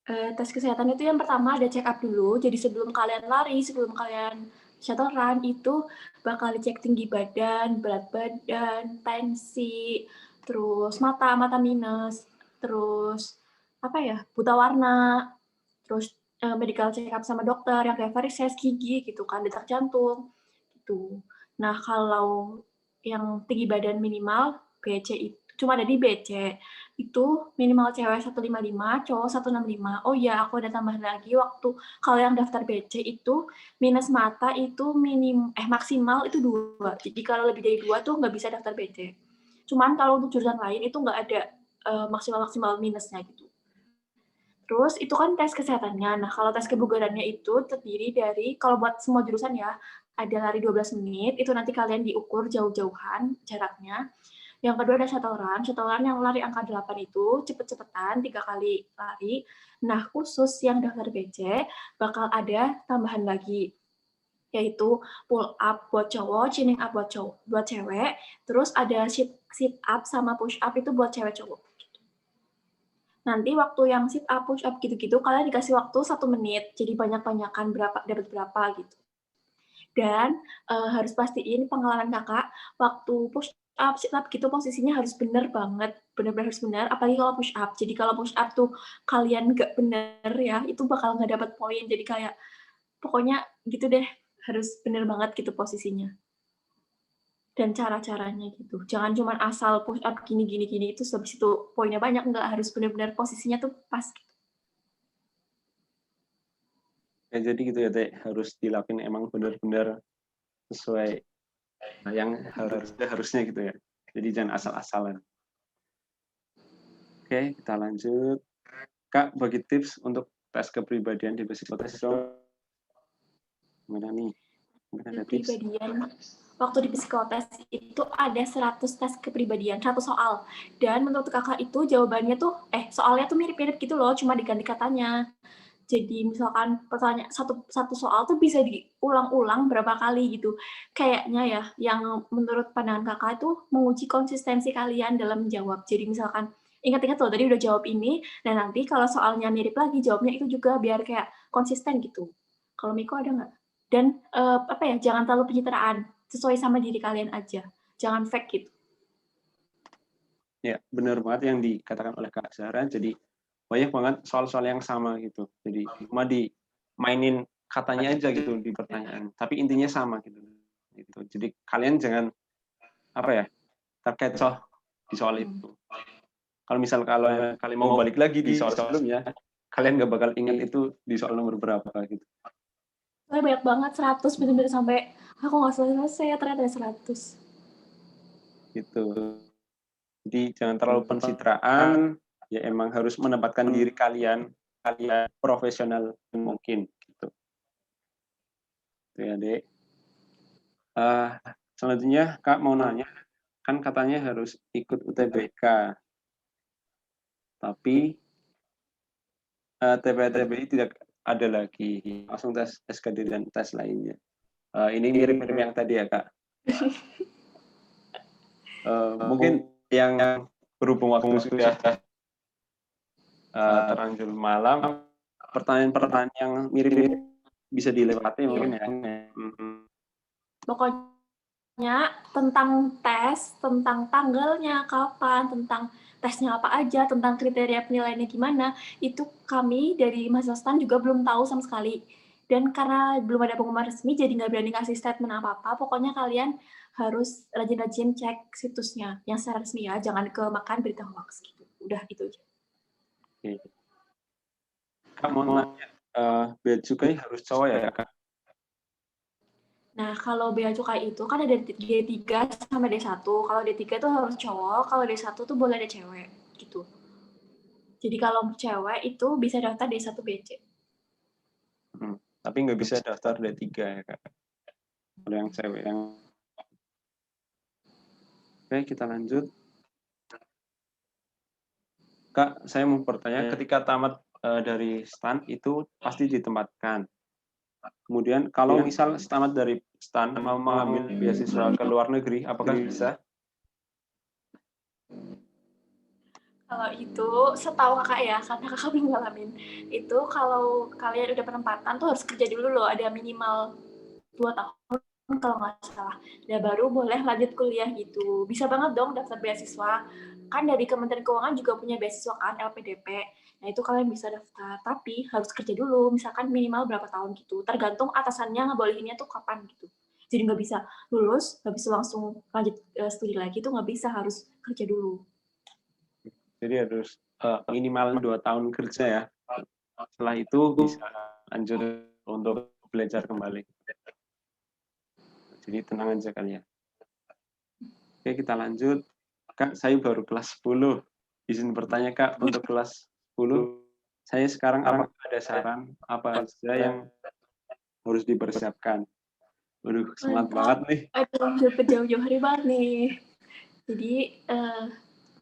Tes kesehatan itu yang pertama ada check up dulu. Jadi sebelum kalian lari, sebelum kalian shuttle run itu bakal dicek tinggi badan, berat badan, tensi, terus mata minus, terus apa ya, buta warna, terus medical check up sama dokter yang kayak varises gigi gitu kan, detak jantung gitu. Nah kalau yang tinggi badan minimal BC itu cuma ada di BC itu minimal cewek 155, cowok 165. Oh iya, aku ada tambahan lagi waktu kalau yang daftar BC itu minus mata itu maksimal itu 2. Jadi kalau lebih dari 2 tuh nggak bisa daftar BC. Cuman kalau untuk jurusan lain itu nggak ada maksimal minusnya gitu. Terus itu kan tes kesehatannya. Nah, kalau tes kebugarannya itu terdiri dari, kalau buat semua jurusan ya, ada lari 12 menit, itu nanti kalian diukur jauh-jauhan jaraknya. Yang kedua ada shuttle run yang lari angka 8 itu cepet-cepetan 3 kali lari. Nah, khusus yang daftar BC bakal ada tambahan lagi, yaitu pull up buat cowok, chin up buat cewek, terus ada sit up sama push up itu buat cewek cowok. Nanti waktu yang sit up, push up gitu-gitu kalian dikasih waktu 1 menit, jadi banyak-banyakan dapat berapa gitu. Dan harus pastiin pengalaman kakak waktu push up, sit up gitu posisinya harus bener banget, bener-bener harus bener, apalagi kalau push up. Jadi kalau push up tuh kalian nggak bener ya, itu bakal nggak dapat poin. Jadi kayak pokoknya gitu deh, harus bener banget gitu posisinya dan cara-caranya gitu. Jangan cuma asal push up gini itu habis itu poinnya banyak, nggak, harus benar-benar posisinya tuh pas gitu. Ya, jadi gitu ya Teh, harus dilakuin emang benar-benar sesuai yang harusnya gitu ya. Jadi jangan asal-asalan. Oke, kita lanjut. Kak, bagi tips untuk tes kepribadian di psikotes dong. Gimana nih? Ada tips? Kepribadian waktu di psikotes itu ada 100 tes kepribadian, 100 soal. Dan menurut kakak itu jawabannya tuh, soalnya tuh mirip-mirip gitu loh, cuma diganti katanya. Jadi misalkan pertanyaan satu soal tuh bisa diulang-ulang berapa kali gitu. Kayaknya ya, yang menurut pandangan kakak itu menguji konsistensi kalian dalam menjawab. Jadi misalkan ingat-ingat loh tadi udah jawab ini, dan nanti kalau soalnya mirip lagi jawabnya itu juga biar kayak konsisten gitu. Kalau Miko ada nggak? Dan jangan terlalu pencitraan, sesuai sama diri kalian aja, jangan fake gitu. Ya, benar banget yang dikatakan oleh Kak Zahra. Jadi banyak banget soal-soal yang sama gitu. Jadi cuma dimainin katanya aja gitu di pertanyaan, tapi intinya sama gitu. Jadi kalian jangan terkecoh di soal itu. Kalau misal kalian mau balik lagi di soal sebelumnya, kalian nggak bakal ingat itu di soal nomor berapa gitu. Soalnya banyak banget 100, bener-bener sampai aku nggak selesai ternyata ada 100. Gitu. Jadi jangan terlalu pencitraan, ya emang harus menempatkan diri kalian profesional mungkin gitu. Itu ya, Dek. Selanjutnya Kak mau nanya, kan katanya harus ikut UTBK. Tapi TPI tidak ada lagi, langsung tes SKD dan tes lainnya. Ini mirip-mirip yang tadi ya Kak. Mungkin yang berhubung waktu sudah terlanjur malam, pertanyaan-pertanyaan yang mirip-mirip bisa dilewati mungkin ya. Pokoknya tentang tes, tentang tanggalnya, kapan, tentang tesnya apa aja, tentang kriteria penilaiannya gimana, itu kami dari mahasiswa STAN juga belum tahu sama sekali. Dan karena belum ada pengumuman resmi, jadi nggak berani kasih statement apa-apa. Pokoknya kalian harus rajin-rajin cek situsnya yang secara resmi ya, jangan kemakan berita hoax gitu. Udah itu aja. Oke. Kak mau nanya, bea cukai harus cowok ya Kak? Nah, kalau bea cukai itu kan ada D3 sama D1. Kalau D3 itu harus cowok, kalau D1 tuh boleh ada cewek gitu. Jadi kalau cewek itu bisa daftar D1 BC. Tapi nggak bisa daftar D3 ya Kak? Kalau yang cewek. Oke, kita lanjut. Kak, saya mau bertanya, ketika tamat dari STAN itu pasti ditempatkan. Kemudian kalau misal tamat dari STAN mau mengambil beasiswa ke luar negeri, apakah bisa? Kalau itu, setahu kakak ya, karena kakak belum ngalamin. Itu kalau kalian udah penempatan tuh harus kerja dulu loh, ada minimal 2 tahun kalau nggak salah. Dan baru boleh lanjut kuliah gitu. Bisa banget dong daftar beasiswa. Kan dari Kementerian Keuangan juga punya beasiswa kan, LPDP. Nah itu kalian bisa daftar, tapi harus kerja dulu, misalkan minimal berapa tahun gitu. Tergantung atasannya ngebolehinnya tuh kapan gitu. Jadi nggak bisa lulus, nggak bisa langsung lanjut studi lagi tuh nggak bisa, harus kerja dulu. Jadi harus minimal 2 tahun kerja ya. Setelah itu bisa lanjut untuk belajar kembali. Jadi tenang aja kalian. Oke, kita lanjut. Kak, saya baru kelas 10. Izin bertanya Kak, untuk kelas 10, saya sekarang apakah ada saran apa saja yang harus dipersiapkan? Waduh, semangat banget Mantap. nih. Aduh, dapat jauh-jauh hari banget nih. Jadi,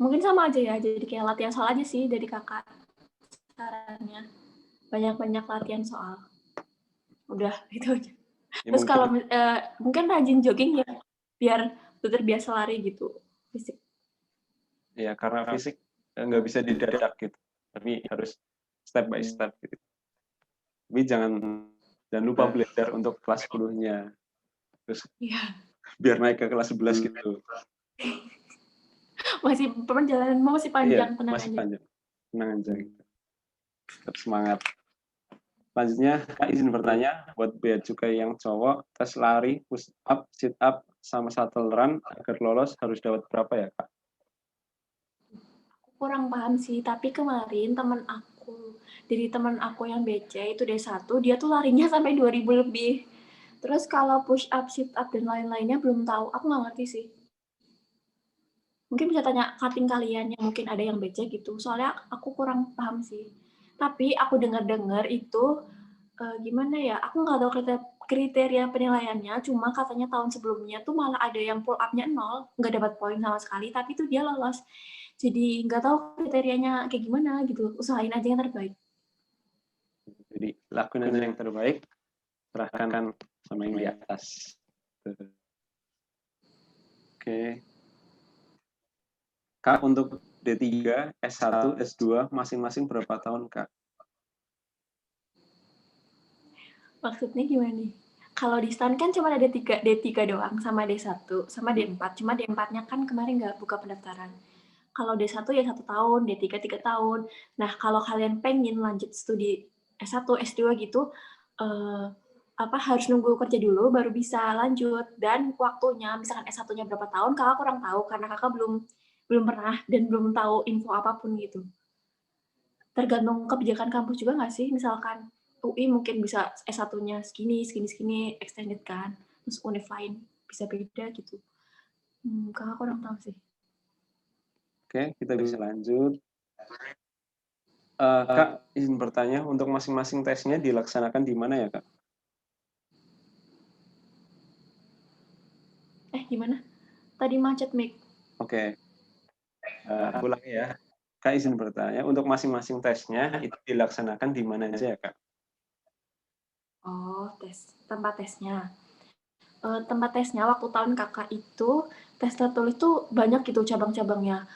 mungkin sama aja ya, jadi kayak latihan soal aja sih dari kakak sarannya. Banyak-banyak latihan soal. Udah, itu aja. Ya, Terus kalau mungkin mungkin rajin jogging ya, biar terbiasa lari gitu, fisik. ya karena fisik nggak bisa didadak gitu. Tapi harus step by step gitu. Tapi jangan lupa belajar untuk kelas 10-nya. Terus Iya, biar naik ke kelas 11 gitu. masih perjalananmu masih Iya, panjang, tenang masih aja. panjang. Tenang aja gitu. Tetap semangat. Selanjutnya, Kak izin bertanya, buat bea cukai yang cowok, tes lari, push up, sit up, sama shuttle run, agar lolos harus dapat berapa ya, Kak? Kurang paham sih, tapi kemarin teman aku yang BC itu D1, dia tuh larinya sampai 2000 lebih. Terus kalau push up, sit up, dan lain-lainnya belum tahu. Aku nggak ngerti sih. Mungkin bisa tanya cutting kalian yang mungkin ada yang BC gitu. Soalnya aku kurang paham sih. Tapi aku dengar-dengar itu gimana ya? Aku nggak tahu kriteria penilaiannya. Cuma katanya tahun sebelumnya tuh malah ada yang pull up-nya 0, nggak dapat poin sama sekali. Tapi tuh dia lolos. Jadi nggak tahu kriterianya kayak gimana gitu. Usahain aja yang terbaik. Jadi, lakuin aja yang terbaik, serahkan sama yang di atas. Oke. Kak, untuk D3, S1, S2, masing-masing berapa tahun, Kak? Maksudnya gimana nih? Kalau di STAN kan cuma ada D3 doang, sama D1, sama D4. Cuma D4-nya kan kemarin nggak buka pendaftaran. Kalau D1 ya 1 tahun, D3 3 tahun. Nah, kalau kalian pengen lanjut studi S1, S2 gitu, eh, harus nunggu kerja dulu baru bisa lanjut. Dan waktunya, misalkan S1-nya berapa tahun, kakak kurang tahu karena kakak belum belum pernah dan belum tahu info apapun gitu. Tergantung kebijakan kampus juga nggak sih? Misalkan UI mungkin bisa S1-nya segini, segini, segini, extended kan. Terus univ lain bisa beda gitu. Kakak kurang tahu sih. Oke, kita bisa lanjut. Kak, izin bertanya, untuk masing-masing tesnya dilaksanakan di mana ya, Kak? Gimana? Tadi macet mic. Oke, ulangi ya. Kak izin bertanya, untuk masing-masing tesnya itu dilaksanakan di mana aja ya, Kak? Oh, tempat tesnya. Tempat tesnya waktu tahun kakak itu tes tertulis tuh banyak gitu cabang-cabangnya.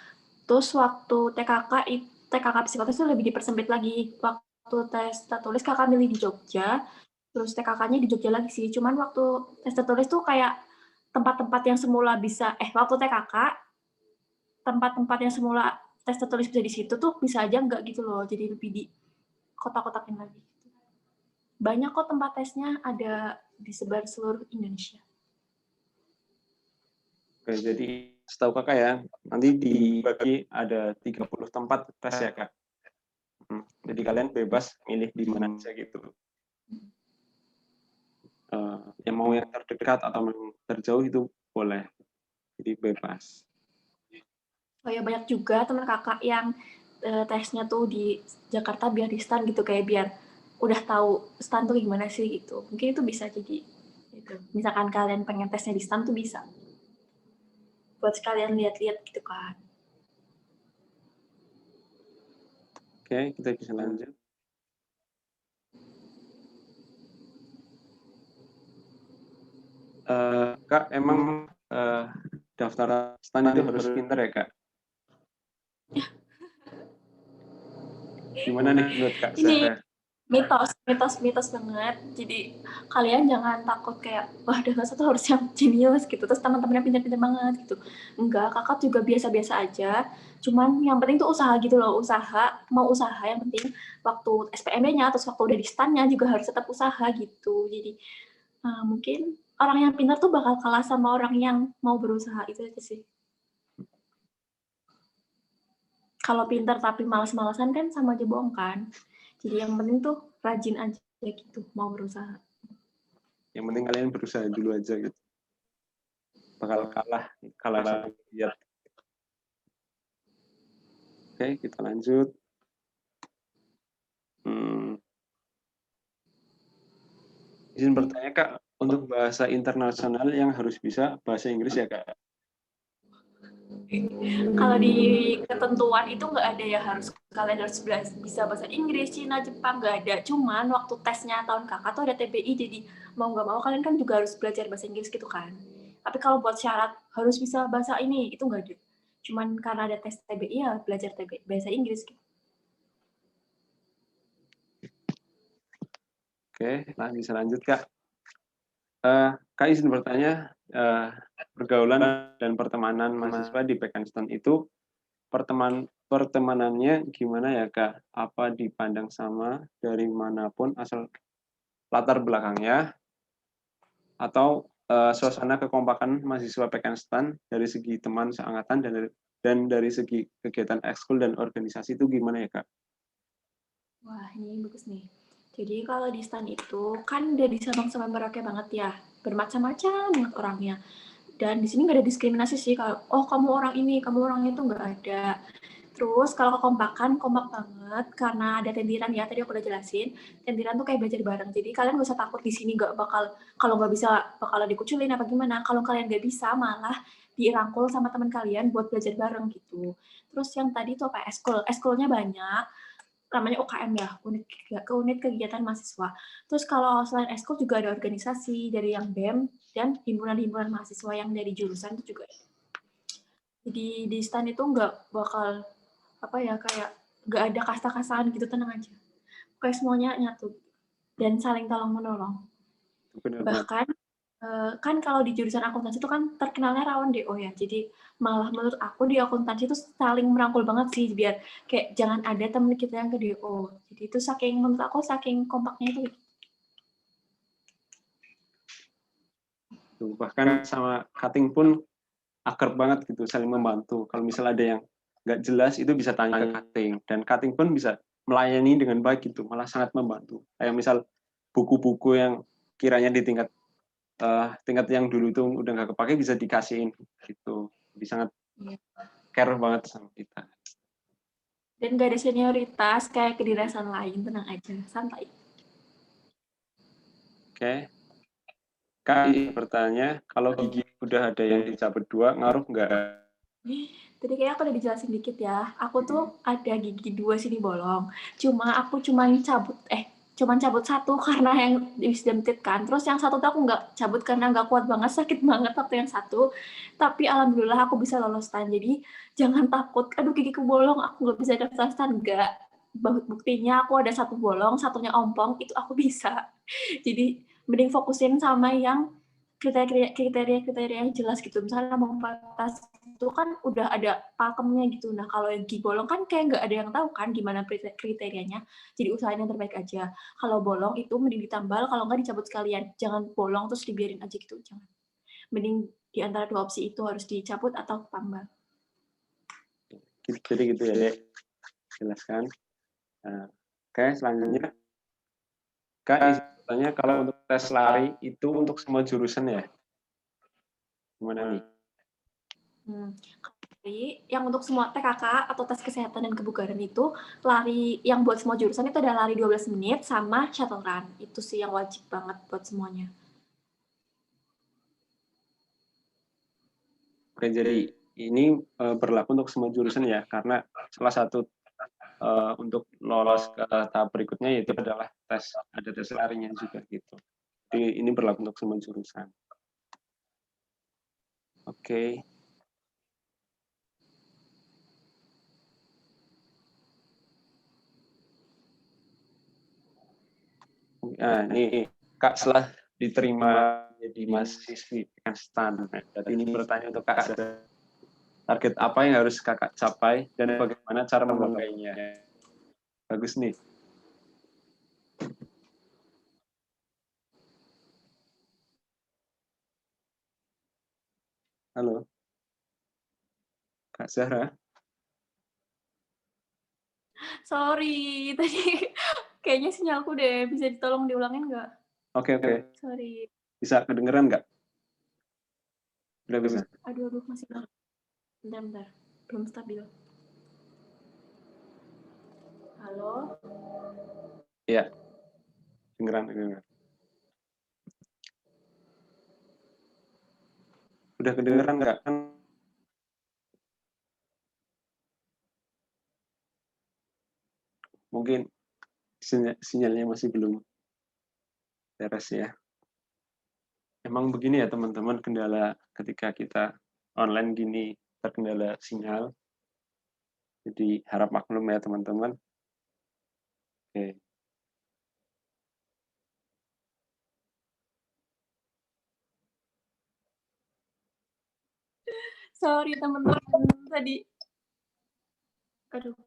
Terus waktu TKK psikotes itu lebih dipersempit lagi. Waktu tes tertulis kakak milih di Jogja, Terus TKK-nya di Jogja lagi sih, cuman waktu tes tertulis tuh kayak tempat-tempat yang semula bisa waktu TKK, tempat-tempat yang semula tes tertulis bisa di situ tuh bisa aja enggak gitu loh, jadi lebih di kotak-kotakin lagi. Banyak kok tempat tesnya, ada disebar seluruh Indonesia. Oke, jadi setahu kakak ya, nanti dibagi ada 30 tempat tes ya kak. Jadi kalian bebas milih di mana aja gitu. Yang mau yang terdekat atau yang terjauh itu boleh. Jadi bebas. Oh ya, banyak juga teman kakak yang tesnya tuh di Jakarta biar di stan gitu, kayak biar udah tahu stan tuh gimana sih gitu. Mungkin itu bisa jadi gitu. Misalkan kalian pengen tesnya di stan tuh bisa. Buat sekalian lihat-lihat gitu kan. Oke, kita bisa lanjut. Kak, emang daftar stan itu harus pinter ya kak? Gimana nih menurut kak? Ini mitos banget. Jadi kalian jangan takut kayak wah daftar satu harus yang jenius gitu. Terus teman-temannya pintar-pintar banget gitu. Enggak, kakak juga biasa-biasa aja. Cuman yang penting tuh usaha gitu loh, mau usaha yang penting waktu SPM-nya terus waktu udah di stand-nya juga harus tetap usaha gitu. Jadi mungkin orang yang pintar tuh bakal kalah sama orang yang mau berusaha, itu aja sih. Kalau pintar tapi malas-malasan kan sama aja bohong kan. Jadi yang penting tuh rajin aja gitu, mau berusaha. Yang penting kalian berusaha dulu aja gitu. Bakal kalah lihat. Oke, kita lanjut. Izin bertanya kak, untuk bahasa internasional yang harus bisa bahasa Inggris ya kak? Kalau di ketentuan itu nggak ada ya kalian harus bisa bahasa Inggris, Cina, Jepang, nggak ada. Cuman waktu tesnya tahun kakak tuh ada TBI, jadi mau nggak mau kalian kan juga harus belajar bahasa Inggris gitu kan. Tapi kalau buat syarat harus bisa bahasa ini, itu nggak ada. Cuman karena ada tes TBI ya belajar bahasa Inggris gitu. Oke, bisa lanjut kak. Kak izin bertanya, pergaulan dan pertemanan mahasiswa di Pekanstan itu pertemanannya gimana ya kak? Apa dipandang sama dari manapun asal latar belakangnya, atau suasana kekompakan mahasiswa Pekanstan dari segi teman seangkatan dan dari segi kegiatan ekskul dan organisasi itu gimana ya kak? Wah, ini bagus nih. Jadi kalau di stan itu kan udah di Sabang Merauke banget ya, bermacam-macam banget orangnya. Dan di sini nggak ada diskriminasi sih, kalau oh kamu orang ini, kamu orang itu nggak ada. Terus kalau kekompakan, kompak banget karena ada tendiran ya, tadi aku udah jelasin. Tendiran tuh kayak belajar bareng, jadi kalian nggak usah takut di sini nggak bakal, kalau nggak bisa bakalan dikucilin apa gimana. Kalau kalian nggak bisa malah dirangkul sama teman kalian buat belajar bareng gitu. Terus yang tadi tuh apa, eskulnya banyak, namanya UKM ya, unit kegiatan mahasiswa. Terus kalau selain eskul juga ada organisasi dari yang BEM dan himpunan-himpunan mahasiswa yang dari jurusan itu juga. Jadi di STAN itu nggak bakal apa ya, kayak nggak ada kasta-kastaan gitu, tenang aja. Kayak semuanya nyatu dan saling tolong menolong. Benar banget. Bahkan kan kalau di jurusan akuntansi itu kan terkenalnya rawan DO ya. Jadi malah menurut aku di akuntansi itu saling merangkul banget sih, biar kayak jangan ada temen kita yang ke DO. Jadi itu menurut aku saking kompaknya itu. Bahkan sama cutting pun akrab banget gitu, saling membantu. Kalau misalnya ada yang nggak jelas itu bisa tanya ke cutting, dan cutting pun bisa melayani dengan baik gitu, malah sangat membantu. Kayak misal buku-buku yang kiranya di tingkat yang dulu itu udah nggak kepake bisa dikasihin gitu, jadi sangat care banget sama kita. Dan gak ada senioritas kayak kedinasan lain, tenang aja, santai. Oke. Kak bertanya, kalau gigi udah ada yang dicabut 2, ngaruh nggak? Tadi kayak aku udah dijelasin dikit ya. Aku tuh ada gigi 2 sini bolong. Aku cuman cabut satu karena yang wisdom teeth kan. Terus yang satu tuh aku nggak cabut karena nggak kuat banget, sakit banget waktu yang satu. Tapi alhamdulillah aku bisa lolos STAN. Jadi jangan takut, aduh gigiku bolong, aku nggak bisa daftar STAN. Nggak. Buktinya aku ada satu bolong, satunya ompong, itu aku bisa. Jadi mending fokusin sama yang kriteria yang jelas gitu. Misalnya mau tas itu kan udah ada pakemnya gitu. Nah kalau yang bolong kan kayak nggak ada yang tahu kan gimana kriterianya. Jadi usahain yang terbaik aja. Kalau bolong itu mending ditambal, kalau nggak dicabut sekalian. Jangan bolong terus dibiarin aja gitu. Jangan. Mending di antara dua opsi itu harus dicabut atau tambal. Jadi gitu ya, Dek. Jelaskan. Oke, selanjutnya. Kak, istilahnya kalau untuk tes lari itu untuk semua jurusan ya? Gimana nih? Yang untuk semua TKK atau tes kesehatan dan kebugaran itu, lari yang buat semua jurusan itu ada lari 12 menit sama shuttle run. Itu sih yang wajib banget buat semuanya. Oke, jadi ini berlaku untuk semua jurusan ya, karena salah satu untuk lolos ke tahap berikutnya yaitu adalah ada tes larinya juga gitu. Jadi ini berlaku untuk semua jurusan. Oke. Nah, ini Kak setelah diterima jadi mahasiswi STAN. Berarti ini bertanya untuk Kak, target apa yang harus Kakak capai dan bagaimana cara menggapainya? Bagus nih. Halo. Kak Zahra. Sorry, tadi kayaknya sinyalku deh. Bisa ditolong diulangin nggak? Oke. Sorry. Bisa kedengeran nggak? Udah bisa. Aduh, masih bentar. Belum stabil. Halo? Iya. Kedengeran. Udah kedengeran nggak? Kan mungkin sinyalnya masih belum beres ya. Emang begini ya teman-teman, kendala ketika kita online gini terkendala sinyal. Jadi harap maklum ya teman-teman. Oke. Sorry teman-teman tadi. Aduh.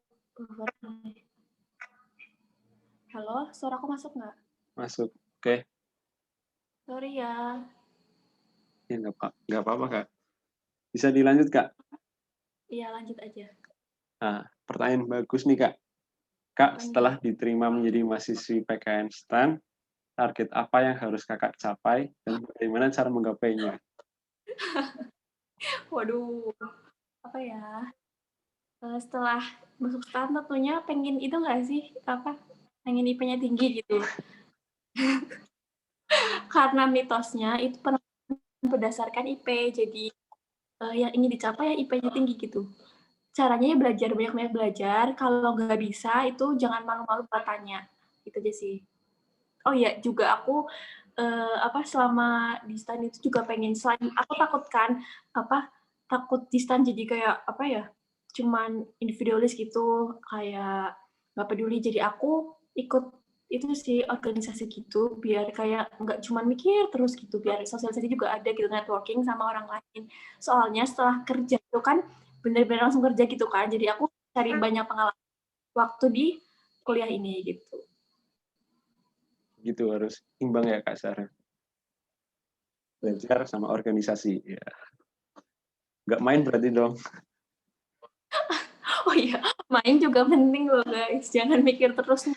Halo, suaraku masuk nggak? Masuk. Oke. Sorry ya. Ya, nggak apa-apa, Kak. Bisa dilanjut, Kak? Iya, lanjut aja. Nah, pertanyaan bagus nih, Kak. Kak, setelah diterima menjadi mahasiswi PKN STAN, target apa yang harus Kakak capai dan bagaimana cara menggapainya? Waduh, apa ya? Setelah masuk STAN tentunya pengen itu nggak sih? Pengen IP-nya tinggi gitu. Karena mitosnya itu berdasarkan IP, jadi yang ingin dicapai ya IP-nya tinggi gitu. Caranya ya belajar, banyak-banyak belajar. Kalau nggak bisa, itu jangan malu-malu bertanya. Itu aja sih. Oh iya, juga aku selama di STAN itu juga pengen, selain aku takut di STAN jadi kayak cuman individualis gitu, kayak nggak peduli. Jadi aku ikut itu sih organisasi gitu, biar kayak nggak cuma mikir terus gitu, biar sosialisasi juga ada gitu, networking sama orang lain. Soalnya setelah kerja itu kan bener-bener langsung kerja gitu kan, jadi aku cari banyak pengalaman waktu di kuliah ini gitu. Gitu, harus imbang ya, Kak Sarah. Belajar sama organisasi. Ya. Nggak main berarti dong. Oh iya, main juga penting loh guys. Jangan mikir terus.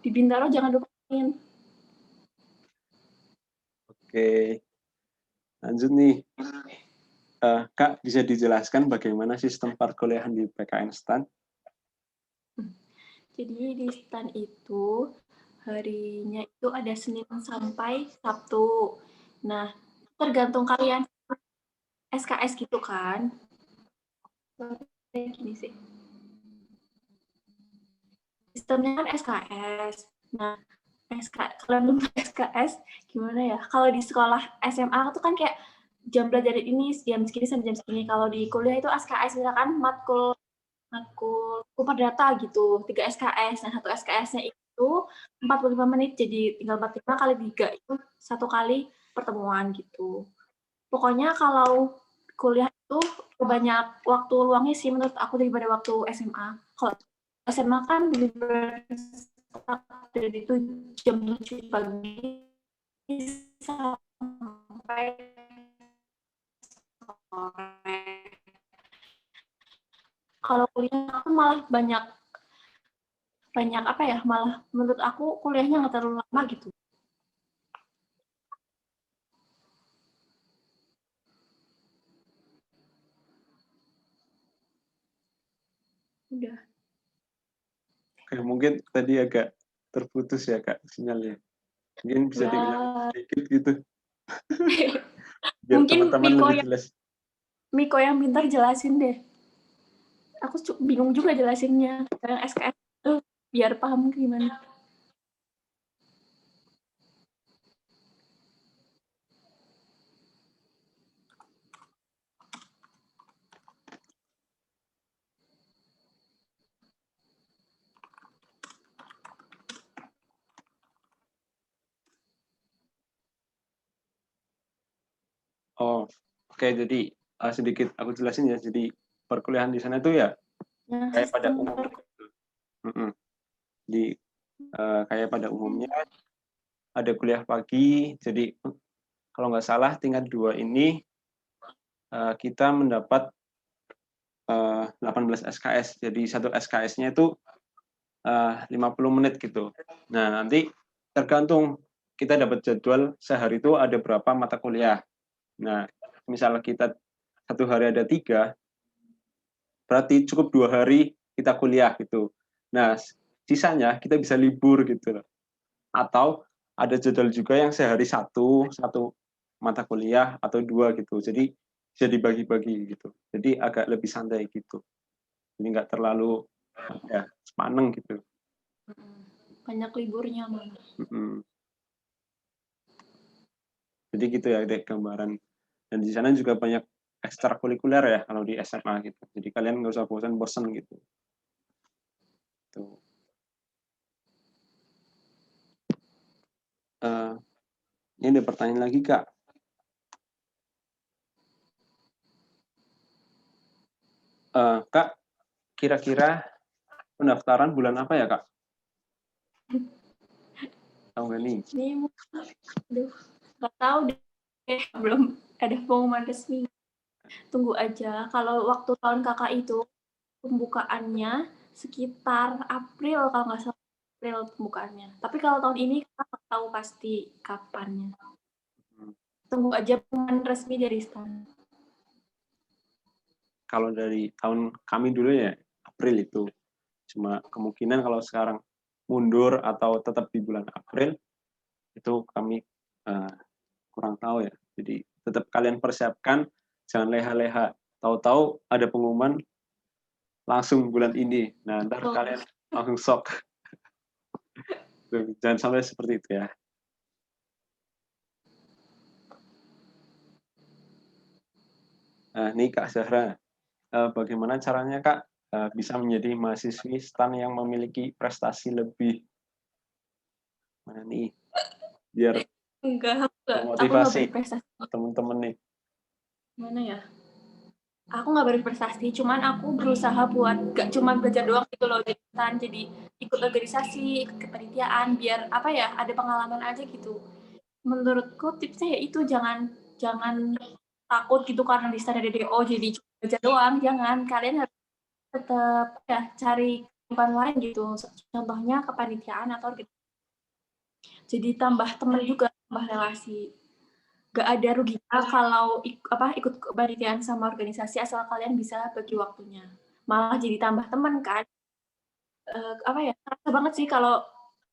Di Bintaro jangan lupa main. Oke. Lanjut nih. Kak, bisa dijelaskan bagaimana sistem perkuliahan di PKN STAN? Jadi di STAN itu harinya itu ada Senin sampai Sabtu. Nah, tergantung kalian SKS gitu kan. Gini sih. Sistemnya kan SKS. Nah, kalian belum SKS gimana ya? Kalau di sekolah SMA itu kan kayak jam belajar ini jam segini sampai jam segini. Kalau di kuliah itu SKS misalkan matkul Perdata gitu, 3 SKS. Nah, 1 SKS-nya itu itu 45 menit, jadi tinggal 45 kali 3 itu 1 kali pertemuan gitu. Pokoknya kalau kuliah itu banyak waktu luangnya sih menurut aku daripada waktu SMA. Kalau SMA kan dari itu jam 7 pagi sampai sore. Kalau kuliah aku malah banyak apa ya, malah menurut aku kuliahnya nggak terlalu lama gitu. Udah. Oke, mungkin tadi agak terputus ya Kak sinyalnya. Mungkin bisa diulang Ya, sedikit gitu biar mungkin teman-teman lebih jelas. Miko yang pintar jelasin deh. Aku bingung juga jelasinnya. Yang SKS itu biar paham gimana. Oh, oke. Jadi sedikit aku jelasin ya. Jadi perkuliahan di sana itu ya Nah, kayak pada sistem umumnya. Di kayak pada umumnya ada kuliah pagi. Jadi kalau nggak salah tingkat 2 ini kita mendapat 18 SKS. Jadi satu SKS-nya itu 50 menit gitu. Nah, nanti tergantung kita dapat jadwal sehari itu ada berapa mata kuliah. Nah, misalnya kita satu hari ada 3, berarti cukup 2 hari kita kuliah gitu. Nah, sisanya kita bisa libur gitu loh. Atau ada jadwal juga yang sehari satu mata kuliah atau 2 gitu. Jadi bisa dibagi-bagi gitu. Jadi agak lebih santai gitu. Jadi nggak terlalu ya sepaneng gitu. banyak liburnya malah. Mm-mm. Jadi gitu ya, dek gambaran. Dan di sana juga banyak ekstrakurikuler ya kalau di SMA gitu. Jadi kalian nggak usah bosan-bosan gitu. Tuh. Ini ada pertanyaan lagi Kak. Kak, kira-kira pendaftaran bulan apa ya Kak? Tahu nggak nih? Ini, aduh, nggak tahu deh, belum ada pengumuman resmi. Tunggu aja. Kalau waktu tahun kakak itu pembukaannya sekitar April kalau nggak salah, April pembukaannya. Tapi kalau tahun ini kakak nggak tahu pasti kapannya. Tunggu aja pengumuman resmi dari stan. Kalau dari tahun kami dulu ya April itu. Cuma kemungkinan kalau sekarang mundur atau tetap di bulan April itu kami uh, kurang tahu ya. Jadi tetap kalian persiapkan, jangan leha-leha. Tahu-tahu ada pengumuman langsung bulan ini. Nah, ntar kalian langsung shock. Jangan sampai seperti itu ya. Nah, ini Kak Zahra, bagaimana caranya Kak bisa menjadi mahasiswi STAN yang memiliki prestasi lebih? Mana nih? Biar Aku nggak memotivasi berprestasi. teman-teman nih. Mana ya? Aku nggak berprestasi, cuman aku berusaha buat gak cuma belajar doang gitu loh, jadi ikut organisasi, ikut kepanitiaan, biar apa ya, ada pengalaman aja gitu. Menurutku tipsnya ya itu jangan jangan takut gitu karena di sana ada DO jadi cuma belajar doang, jangan. Kalian harus tetap ya cari kehidupan lain gitu. Contohnya kepanitiaan atau jadi tambah teman juga, tambah relasi. Gak ada ruginya kalau ikut kepanitiaan sama organisasi asal kalian bisa bagi waktunya. Malah jadi tambah teman kan. Apa ya? Terasa banget sih kalau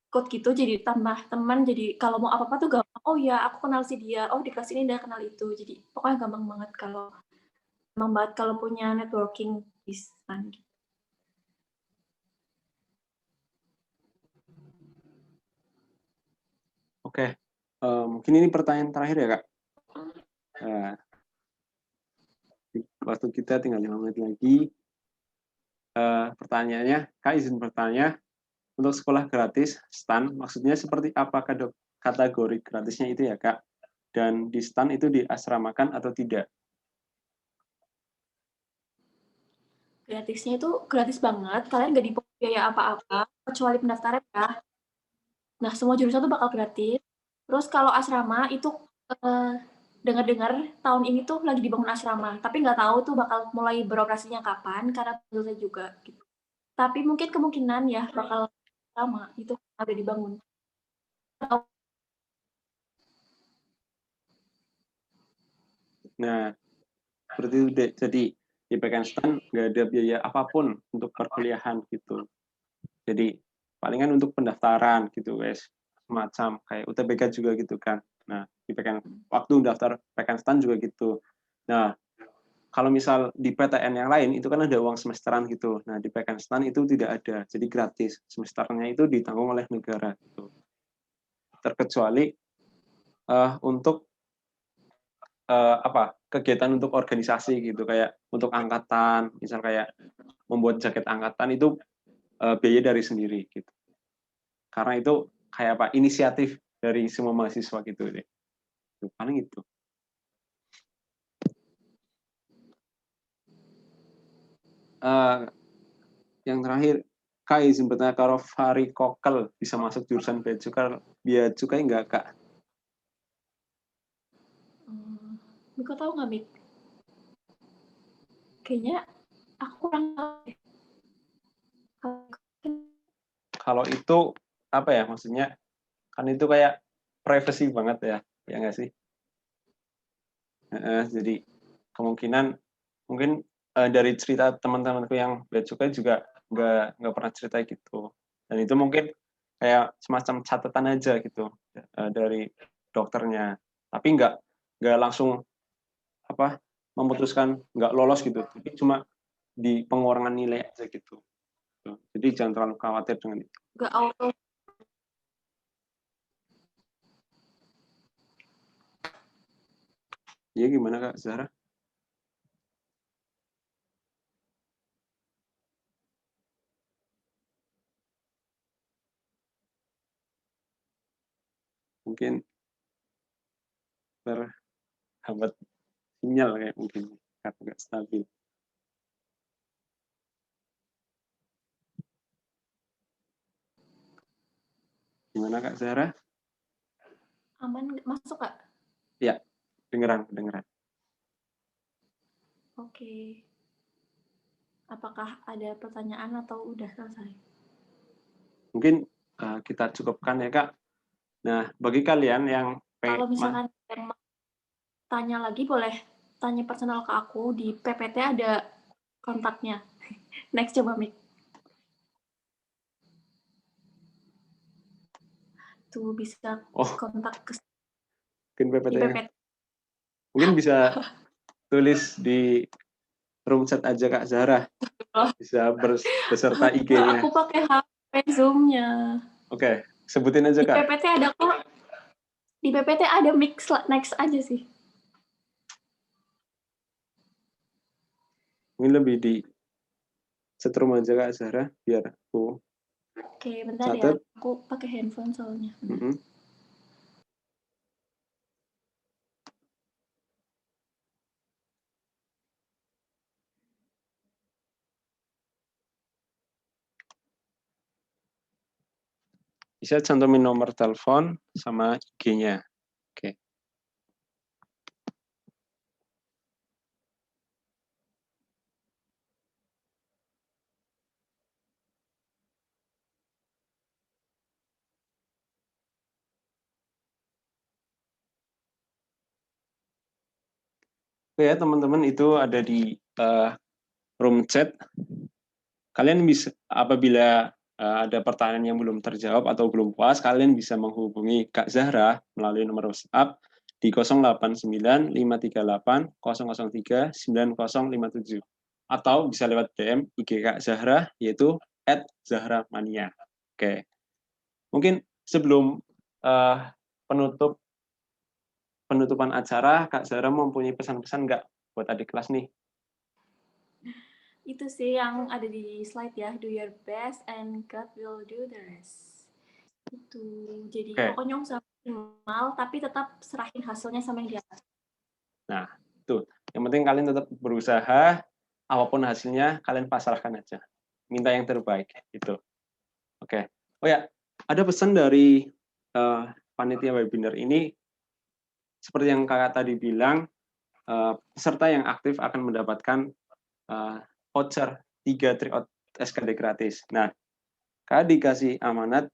ikut gitu jadi tambah teman, jadi kalau mau apa-apa tuh gampang. Oh ya, aku kenal si dia. Oh, di kelas ini dia kenal itu. Jadi pokoknya gampang banget kalau punya networking di sana. Oke, mungkin ini pertanyaan terakhir ya Kak. Waktu kita tinggal 5 menit lagi. Pertanyaannya, Kak izin bertanya, untuk sekolah gratis, STAN, maksudnya seperti apa kategori gratisnya itu ya, Kak? Dan di STAN itu diasramakan atau tidak? Gratisnya itu gratis banget, kalian nggak dipungut biaya apa-apa, kecuali pendaftaran ya. Nah, semua jurusan tuh bakal gratis. Terus kalau asrama itu eh, dengar-dengar tahun ini tuh lagi dibangun asrama, tapi nggak tahu tuh bakal mulai beroperasinya kapan karena belum selesai juga gitu. Tapi mungkin kemungkinan ya bakal lama itu ada dibangun. Nah, seperti itu, Dek. Jadi di PKN nggak ada biaya apapun untuk perkuliahan gitu. Jadi palingan untuk pendaftaran gitu, guys. Semacam kayak UTBK juga gitu kan. Nah, di PKN waktu daftar PKN juga gitu. Nah, kalau misal di PTN yang lain itu kan ada uang semesteran gitu. Nah, di PKN itu tidak ada. Jadi gratis. Semesternya itu ditanggung oleh negara gitu. Terkecuali untuk kegiatan untuk organisasi gitu, kayak untuk angkatan, misal kayak membuat jaket angkatan itu biaya dari sendiri gitu. Karena itu kayak apa, inisiatif dari semua mahasiswa gitu deh. Paling itu. Yang terakhir, Kak izin bertanya, kalau Fahri Kokel bisa masuk jurusan Bea Cukai nggak, Kak? Miko tahu nggak, Mik? Kayaknya aku kurang tahu deh. Kalau itu apa ya maksudnya? Kan itu kayak privacy banget ya nggak sih? Jadi kemungkinan mungkin dari cerita teman-temanku yang bea cukai juga nggak pernah cerita gitu. Dan itu mungkin kayak semacam catatan aja gitu dari dokternya. Tapi nggak langsung apa memutuskan nggak lolos gitu. Tapi cuma di pengurangan nilai aja gitu. Jadi jangan terlalu khawatir dengan itu. Nggak auto. Ya gimana Kak Zahra? Mungkin terhambat sinyal kayak mungkin karena nggak stabil. Gimana Kak Zahra? Aman masuk, Kak? Ya, dengeran. Oke. Apakah ada pertanyaan atau udah selesai? Mungkin kita cukupkan ya Kak. Nah, bagi kalian yang Kalau misalkan tanya lagi, boleh tanya personal ke aku. Di PPT ada kontaknya. Next, coba, Mik. Tuh bisa kontak ke mungkin di PPT-nya. PPT. Mungkin bisa tulis di room chat aja Kak Zahra. Bisa beserta IG-nya. Aku pakai HP Zoom-nya. Oke, sebutin aja Di Kak. PPT ada kok. Di PPT ada mix next aja sih. Mungkin lebih di setrum aja Kak Zahra biar aku Oke, bentar ya. catat. Aku pakai handphone soalnya. Bisa cantumin nomor telepon sama IG-nya. Oke. Oke ya teman-teman, itu ada di room chat. Kalian bisa apabila ada pertanyaan yang belum terjawab atau belum puas, kalian bisa menghubungi Kak Zahra melalui nomor WhatsApp di 08953800390057 atau bisa lewat DM IG Kak Zahra yaitu @zahramania. Oke. Mungkin sebelum penutupan acara, Kak Zahra mempunyai pesan-pesan nggak buat adik kelas nih? itu sih yang ada di slide ya, do your best and God will do the rest. Itu. Jadi pokoknya usaha maksimal tapi tetap serahin hasilnya sama yang di atas. Nah, itu. Yang penting kalian tetap berusaha, apapun hasilnya kalian pasrahkan aja. Minta yang terbaik gitu. Oke. Oh ya, ada pesan dari panitia webinar ini seperti yang Kakak tadi bilang, peserta yang aktif akan mendapatkan voucher 3 tryout SKD gratis. Nah, Kakak dikasih amanat,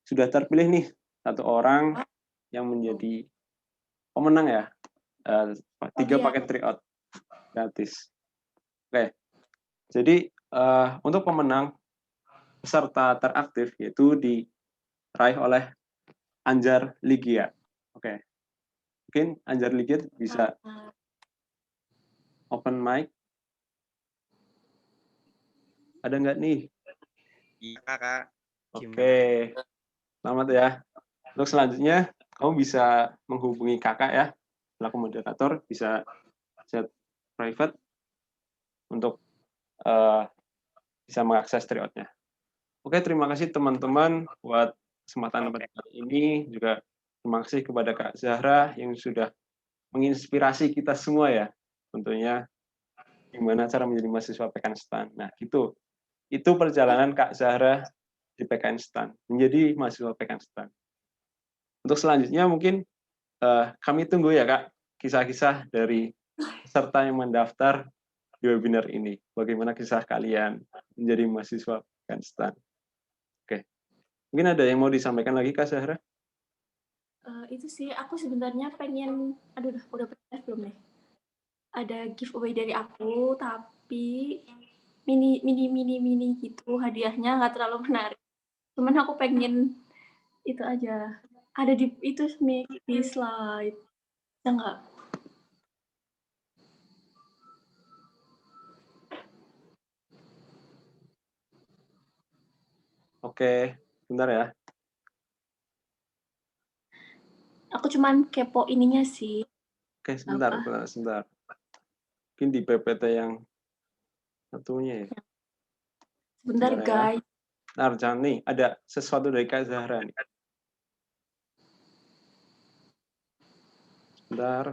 sudah terpilih nih satu orang yang menjadi pemenang ya, 3 paket tryout gratis. Oke, jadi untuk pemenang peserta teraktif yaitu diraih oleh Anjar Ligia. Oke, mungkin Anjar Ligia bisa open mic. Ada nggak nih? Iya, Kakak. Oke, selamat ya. Untuk selanjutnya, kamu bisa menghubungi kakak ya, selaku moderator, bisa chat private untuk bisa mengakses tryout-nya. Oke, terima kasih teman-teman buat kesempatan pada kali ini. Juga terima kasih kepada Kak Zahra yang sudah menginspirasi kita semua ya, tentunya gimana cara menjadi mahasiswa PKN STAN. Nah, gitu. Itu perjalanan Kak Zahra di PKN STAN, menjadi mahasiswa PKN STAN. Untuk selanjutnya mungkin kami tunggu ya Kak, kisah-kisah dari peserta yang mendaftar di webinar ini. Bagaimana kisah kalian menjadi mahasiswa PKN STAN. Oke, mungkin ada yang mau disampaikan lagi Kak Zahra? Itu sih, aku sebenarnya pengen, aduh udah beres belum nih? Ada giveaway dari aku, tapi mini gitu, hadiahnya nggak terlalu menarik. Cuman aku pengen itu aja. Ada di itu nih di slide. Ya nggak? Oke, bentar ya. Aku cuman kepo ininya sih. Oke, sebentar. Mungkin di PPT yang satunya ya. Sebentar Sebentar ya. guys. Nah, jangan nih, ada sesuatu dari Kak Zahra nih. Sebentar.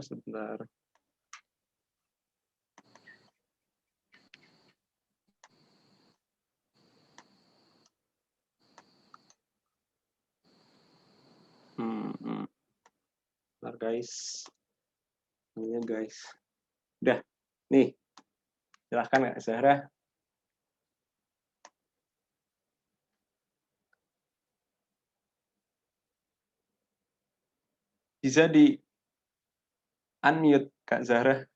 Bentar guys. Ini guys. Udah, nih. Silahkan Kak Zahra. Bisa di unmute Kak Zahra.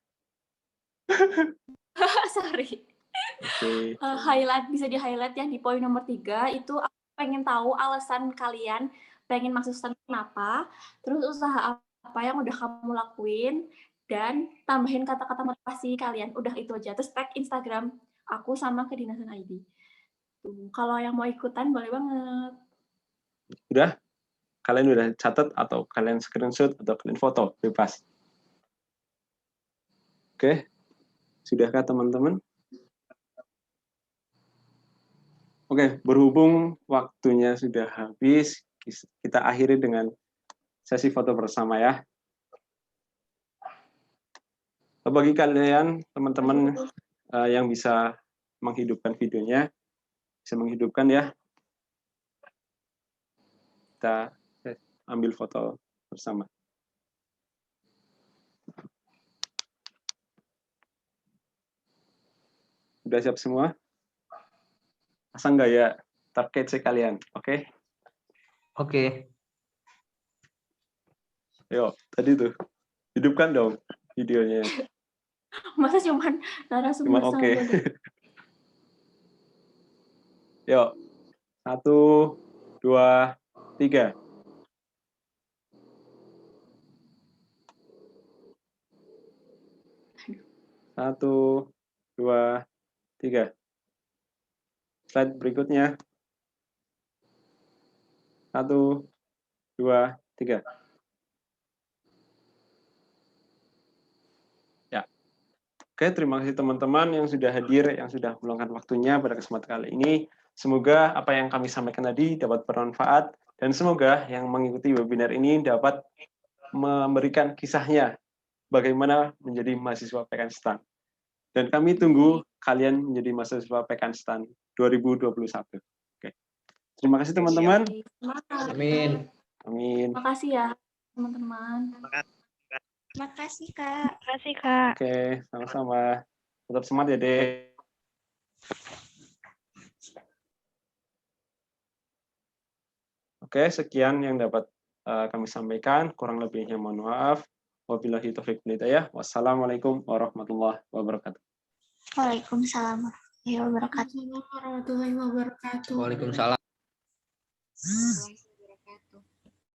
Sorry. Oke. Highlight, bisa di highlight ya di poin nomor 3 itu aku pengen tahu alasan kalian pengen masuk STAN kenapa, terus usaha apa yang udah kamu lakuin, dan tambahin kata-kata motivasi kalian. Udah itu aja. Terus tag Instagram aku sama kedinasan ID. Tuh, kalau yang mau ikutan boleh banget. Udah? Kalian udah catat atau kalian screenshot atau kalian foto? Bebas. Oke. Sudahkah teman-teman? Oke, berhubung waktunya sudah habis, kita akhiri dengan sesi foto bersama ya. Bagi kalian, teman-teman yang bisa menghidupkan videonya, bisa menghidupkan ya. Kita ambil foto bersama. Sudah siap semua? Pasang gaya terkece kalian, oke? Oke. Yuk, tadi tuh. Hidupkan dong videonya. Masa cuman Cuma narasumber sama oke. model. Yuk. 1, 2, 3. Satu, dua, tiga. Slide berikutnya. 1, 2, 3. Ya. Oke, terima kasih teman-teman yang sudah hadir, yang sudah meluangkan waktunya pada kesempatan kali ini. Semoga apa yang kami sampaikan tadi dapat bermanfaat, dan semoga yang mengikuti webinar ini dapat memberikan kisahnya bagaimana menjadi mahasiswa PKN Dan kami tunggu kalian menjadi mahasiswa PKN 2021. Oke. Terima kasih teman-teman. Semangat. Amin. Amin. Terima kasih ya, teman-teman. Makasih, Kak. Oke, sama-sama. Tetap semangat ya, Dek. Oke, sekian yang dapat kami sampaikan. Kurang lebihnya mohon maaf. Wabillahi taufiq wal hidayah. Wassalamualaikum warahmatullahi wabarakatuh. Waalaikumsalam warahmatullahi wabarakatuh. Assalamualaikum warahmatullahi wabarakatuh. Waalaikumsalam.